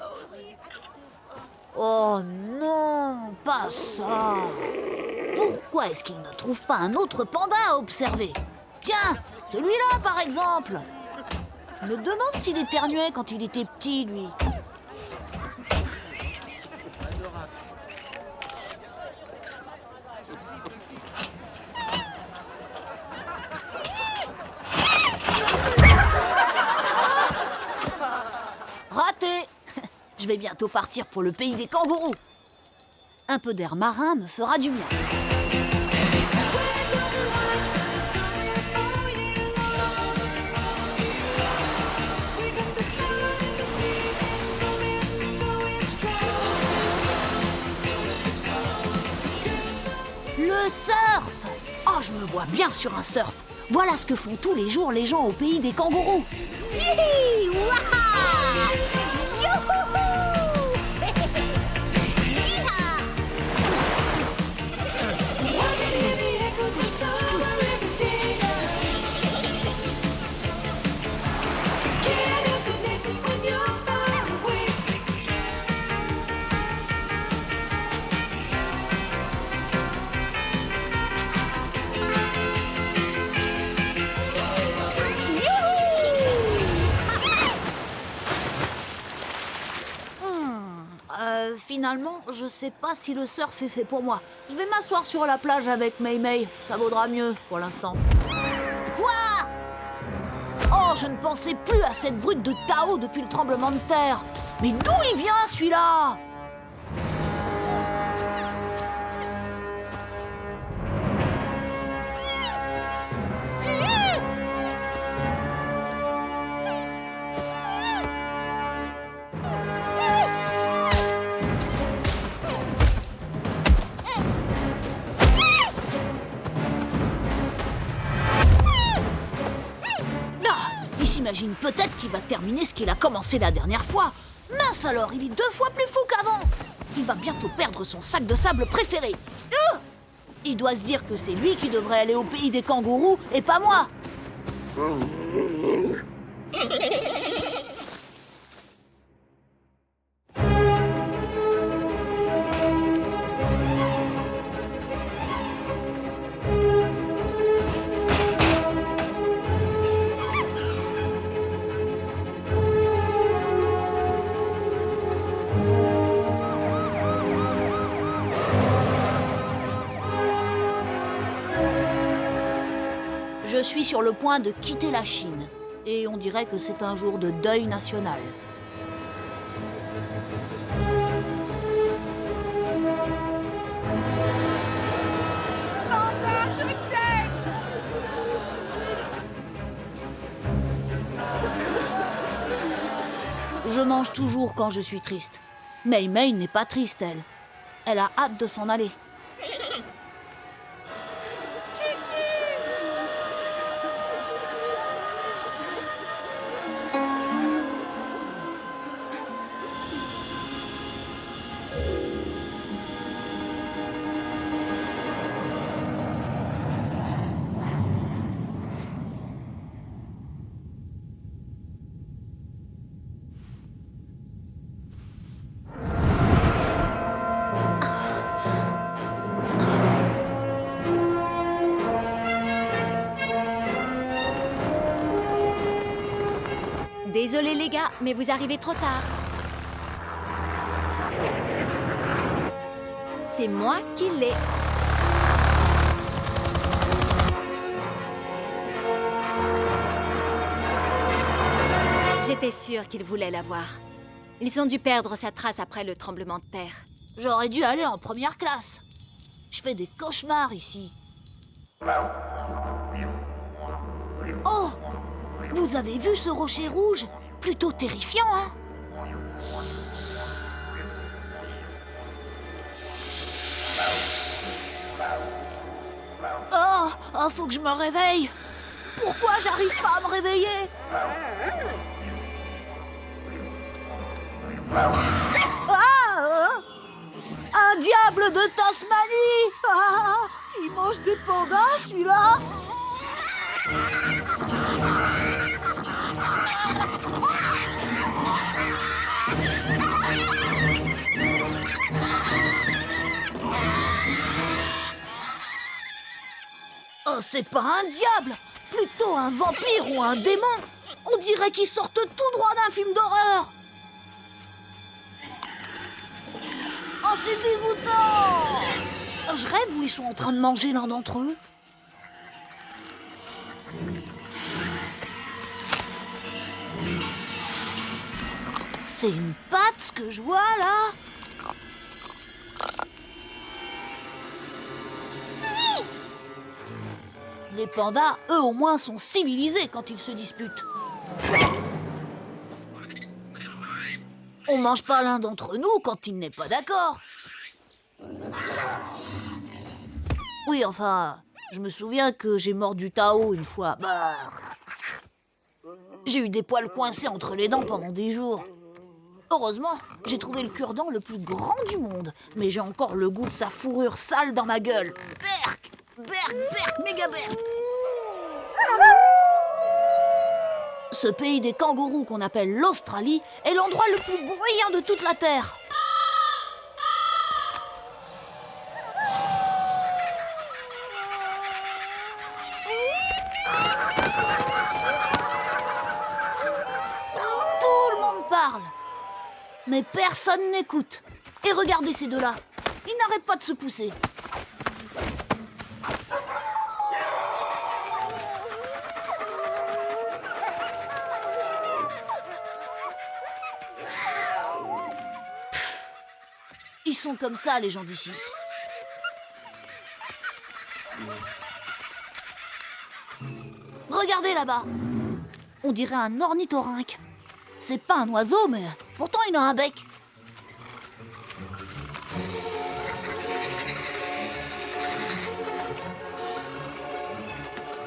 Oh non, pas ça! Pourquoi est-ce qu'il ne trouve pas un autre panda à observer? Tiens, celui-là par exemple! Je me demande s'il éternuait quand il était petit, lui. Raté! Je vais bientôt partir pour le pays des kangourous. Un peu d'air marin me fera du bien. Le surf! Oh, je me vois bien sur un surf. Voilà ce que font tous les jours les gens au pays des kangourous. Yihi! Waha! Youhouhou! Finalement, je sais pas si le surf est fait pour moi. Je vais m'asseoir sur la plage avec Mei Mei. Ça vaudra mieux pour l'instant. Quoi? Oh, je ne pensais plus à cette brute de Tao depuis le tremblement de terre. Mais d'où il vient celui-là? J'imagine peut-être qu'il va terminer ce qu'il a commencé la dernière fois. Mince alors, il est 2 fois plus fou qu'avant. Il va bientôt perdre son sac de sable préféré. Il doit se dire que c'est lui qui devrait aller au pays des kangourous et pas moi. Je suis sur le point de quitter la Chine. Et on dirait que c'est un jour de deuil national. Panda, je t'aime! Je mange toujours quand je suis triste. Mei Mei n'est pas triste, elle. Elle a hâte de s'en aller. Désolé les gars, mais vous arrivez trop tard. C'est moi qui l'ai. J'étais sûre qu'il voulait la voir. Ils ont dû perdre sa trace après le tremblement de terre. J'aurais dû aller en première classe. Je fais des cauchemars ici. Oh! Vous avez vu ce rocher rouge? Plutôt terrifiant, hein? Oh, faut que je me réveille. Pourquoi j'arrive pas à me réveiller? Un diable de Tasmanie! Il mange des pandas, celui-là? Oh, c'est pas un diable, plutôt un vampire ou un démon. On dirait qu'ils sortent tout droit d'un film d'horreur. Oh, c'est dégoûtant! Je rêve où ils sont en train de manger l'un d'entre eux. C'est une patte, ce que je vois, là. Les pandas, eux, au moins, sont civilisés quand ils se disputent. On mange pas l'un d'entre nous quand il n'est pas d'accord. Oui, enfin, je me souviens que j'ai mordu Tao une fois. Bah, j'ai eu des poils coincés entre les dents pendant des jours. Heureusement, j'ai trouvé le cure-dent le plus grand du monde, mais j'ai encore le goût de sa fourrure sale dans ma gueule. Berk, berk, berk, méga berk. Ce pays des kangourous qu'on appelle l'Australie est l'endroit le plus bruyant de toute la Terre. Tout le monde parle, mais personne n'écoute. Et regardez ces deux-là, ils n'arrêtent pas de se pousser. Ils sont comme ça, les gens d'ici. Regardez là-bas. On dirait un ornithorynque. C'est pas un oiseau, mais pourtant il a un bec.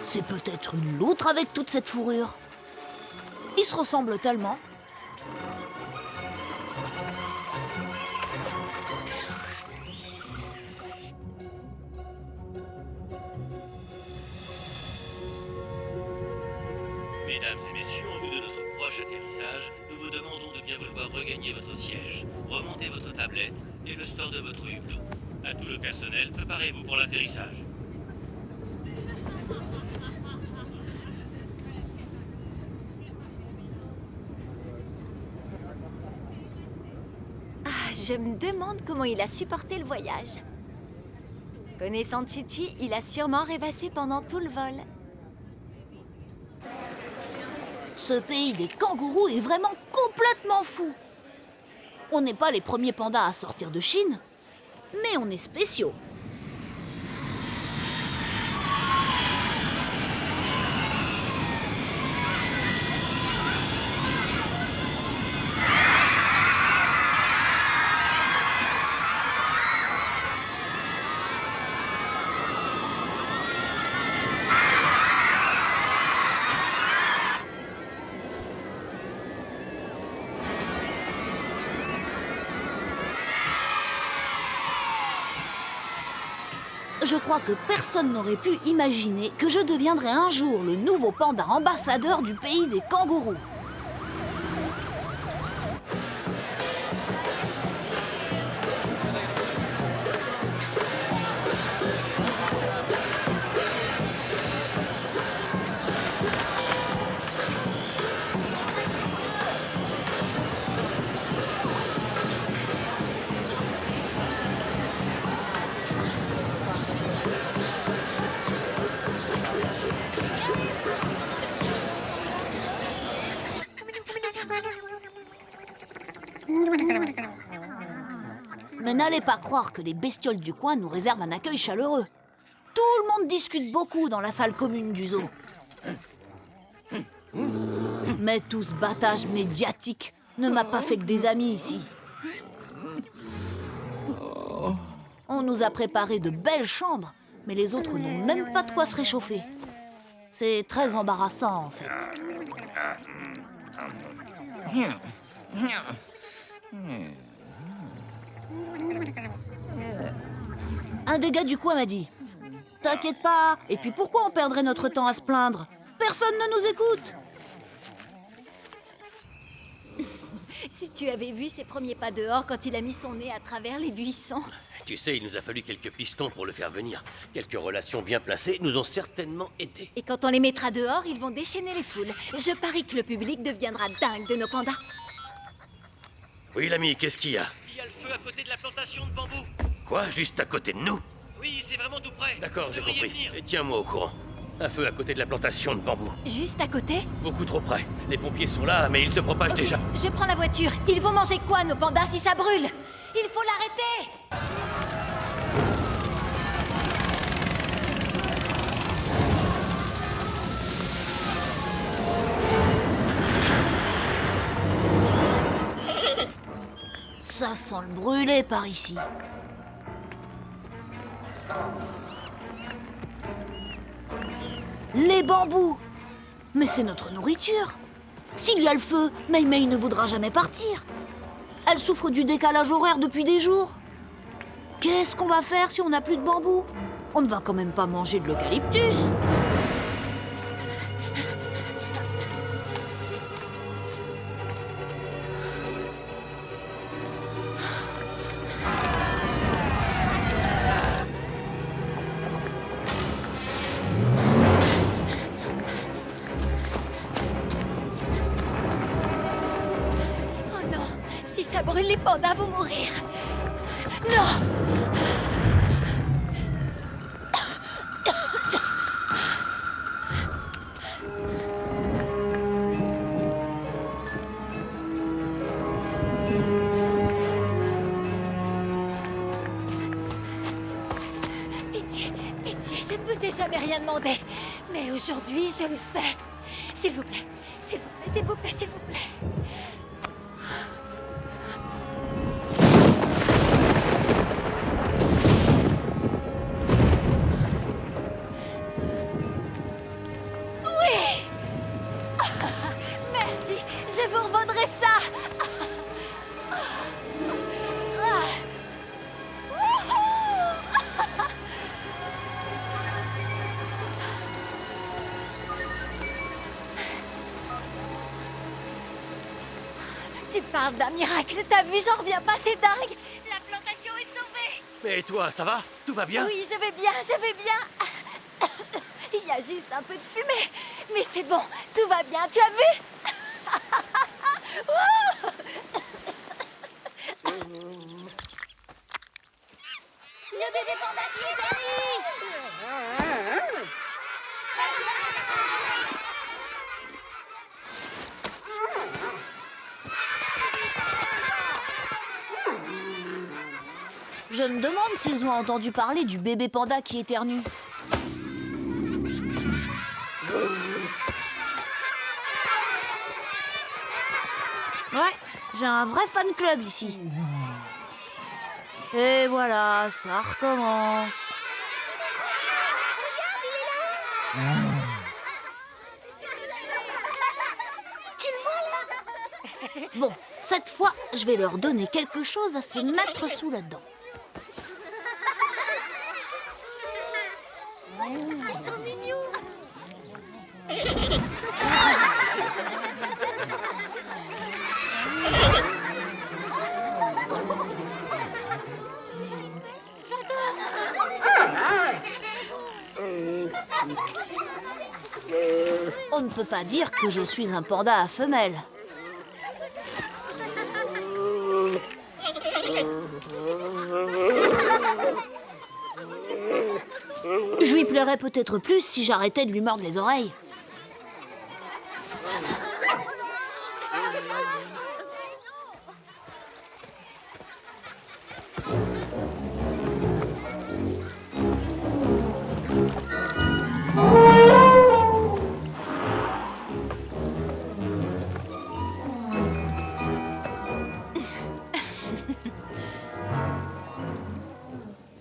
C'est peut-être une loutre avec toute cette fourrure. Ils se ressemblent tellement. Mesdames et messieurs, en vue de notre proche atterrissage, nous vous demandons de bien vouloir regagner votre siège, remonter votre tablette et le store de votre hublot. À tout le personnel, préparez-vous pour l'atterrissage. Ah, je me demande comment il a supporté le voyage. Connaissant Chichi, il a sûrement rêvassé pendant tout le vol. Ce pays des kangourous est vraiment complètement fou. On n'est pas les premiers pandas à sortir de Chine, mais on est spéciaux. Je crois que personne n'aurait pu imaginer que je deviendrais un jour le nouveau panda ambassadeur du pays des kangourous. Mais n'allez pas croire que les bestioles du coin nous réservent un accueil chaleureux. Tout le monde discute beaucoup dans la salle commune du zoo. Mais tout ce battage médiatique ne m'a pas fait que des amis ici. On nous a préparé de belles chambres, mais les autres n'ont même pas de quoi se réchauffer. C'est très embarrassant, en fait. Un des gars du coin m'a dit « T'inquiète pas, et puis pourquoi on perdrait notre temps à se plaindre? Personne ne nous écoute !» Si tu avais vu ses premiers pas dehors quand il a mis son nez à travers les buissons. Tu sais, il nous a fallu quelques pistons pour le faire venir. Quelques relations bien placées nous ont certainement aidés. Et quand on les mettra dehors, ils vont déchaîner les foules. Je parie que le public deviendra dingue de nos pandas. Oui, l'ami, qu'est-ce qu'il y a? Il y a le feu à côté de la plantation de bambou. Quoi? Juste à côté de nous? Oui, c'est vraiment tout près. D'accord, Vous j'ai devriez compris. venir. Et tiens-moi au courant. Un feu à côté de la plantation de bambou. Juste à côté? Beaucoup trop près. Les pompiers sont là, mais ils se propagent Ok, déjà. je prends la voiture. Ils vont manger quoi, nos pandas, si ça brûle? Il faut l'arrêter! Ça sent le brûlé par ici. Les bambous! Mais c'est notre nourriture. S'il y a le feu, Mei Mei ne voudra jamais partir. Elle souffre du décalage horaire depuis des jours. Qu'est-ce qu'on va faire si on n'a plus de bambou? On ne va quand même pas manger de l'eucalyptus. Oh non! Si ça brûle, les pandas vont mourir! Non! Pitié, pitié, je ne vous ai jamais rien demandé. Mais aujourd'hui, je le fais. S'il vous plaît, s'il vous plaît, s'il vous plaît, s'il vous plaît. Oui! Merci, je vous revaudrai ça! Tu parles d'un miracle, t'as vu, j'en reviens pas, c'est dingue! La plantation est sauvée! Mais toi, ça va? Tout va bien? Oui, je vais bien, je vais bien! Il y a juste un peu de fumée, mais c'est bon, tout va bien, tu as vu? Wouh! Le bébé panda qui est Je me demande s'ils ont entendu parler du bébé panda qui éternue. Ouais, j'ai un vrai fan club ici. Et voilà, ça recommence. Tu le vois là? Bon, cette fois, je vais leur donner quelque chose à se mettre sous la dent. Ils sont mignons. On ne peut pas dire que je suis un panda à femelle. Je lui plairais peut-être plus si j'arrêtais de lui mordre les oreilles.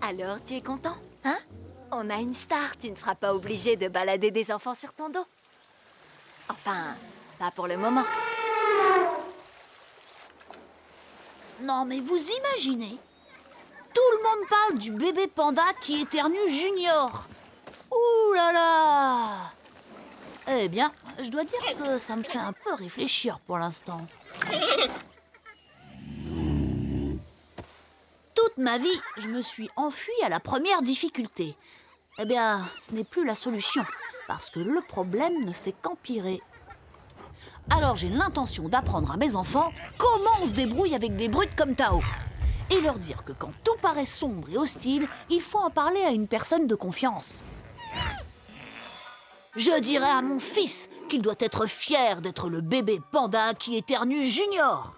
Alors, tu es content, hein? On a une star, tu ne seras pas obligé de balader des enfants sur ton dos. Enfin, pas pour le moment. Non, mais vous imaginez? Tout le monde parle du bébé panda qui éternue Junior. Ouh là là! Eh bien, je dois dire que ça me fait un peu réfléchir pour l'instant. Toute ma vie, je me suis enfuie à la première difficulté. Eh bien, ce n'est plus la solution, parce que le problème ne fait qu'empirer. Alors j'ai l'intention d'apprendre à mes enfants comment on se débrouille avec des brutes comme Tao. Et leur dire que quand tout paraît sombre et hostile, il faut en parler à une personne de confiance. Je dirai à mon fils qu'il doit être fier d'être le bébé panda qui éternue Junior.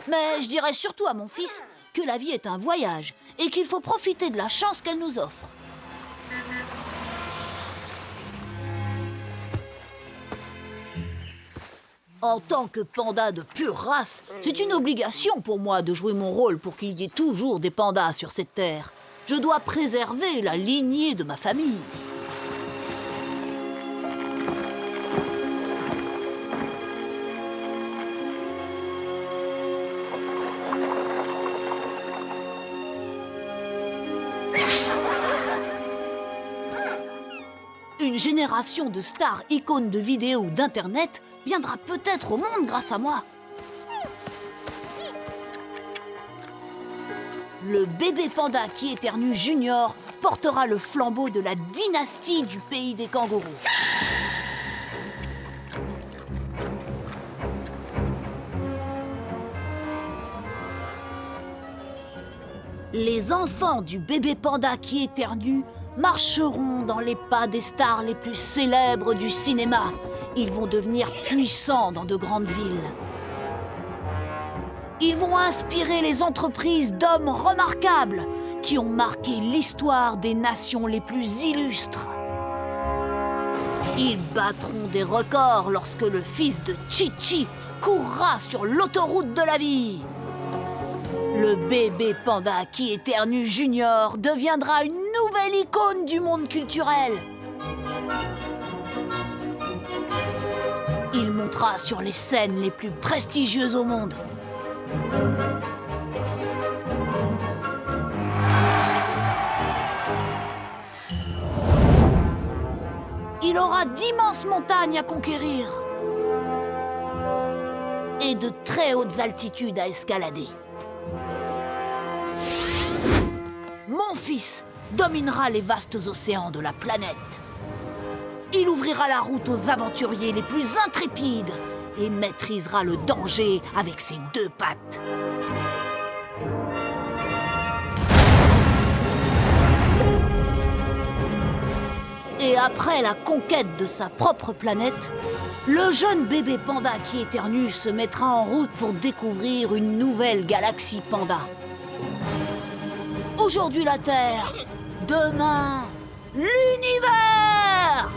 Mais je dirai surtout à mon fils que la vie est un voyage et qu'il faut profiter de la chance qu'elle nous offre. En tant que panda de pure race, c'est une obligation pour moi de jouer mon rôle pour qu'il y ait toujours des pandas sur cette terre. Je dois préserver la lignée de ma famille. Une génération de stars icônes de vidéos ou d'internet viendra peut-être au monde grâce à moi. Le bébé panda qui éternue Junior portera le flambeau de la dynastie du pays des kangourous. Les enfants du bébé panda qui éternue marcheront dans les pas des stars les plus célèbres du cinéma. Ils vont devenir puissants dans de grandes villes. Ils vont inspirer les entreprises d'hommes remarquables qui ont marqué l'histoire des nations les plus illustres. Ils battront des records lorsque le fils de Chi-Chi courra sur l'autoroute de la vie. Le bébé panda qui éternue Junior deviendra une nouvelle icône du monde culturel. Il montera sur les scènes les plus prestigieuses au monde. Il aura d'immenses montagnes à conquérir et de très hautes altitudes à escalader. Mon fils dominera les vastes océans de la planète. Il ouvrira la route aux aventuriers les plus intrépides et maîtrisera le danger avec ses deux pattes. Et après la conquête de sa propre planète, le jeune bébé panda qui éternue se mettra en route pour découvrir une nouvelle galaxie panda. Aujourd'hui la Terre, demain l'univers!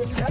Đi,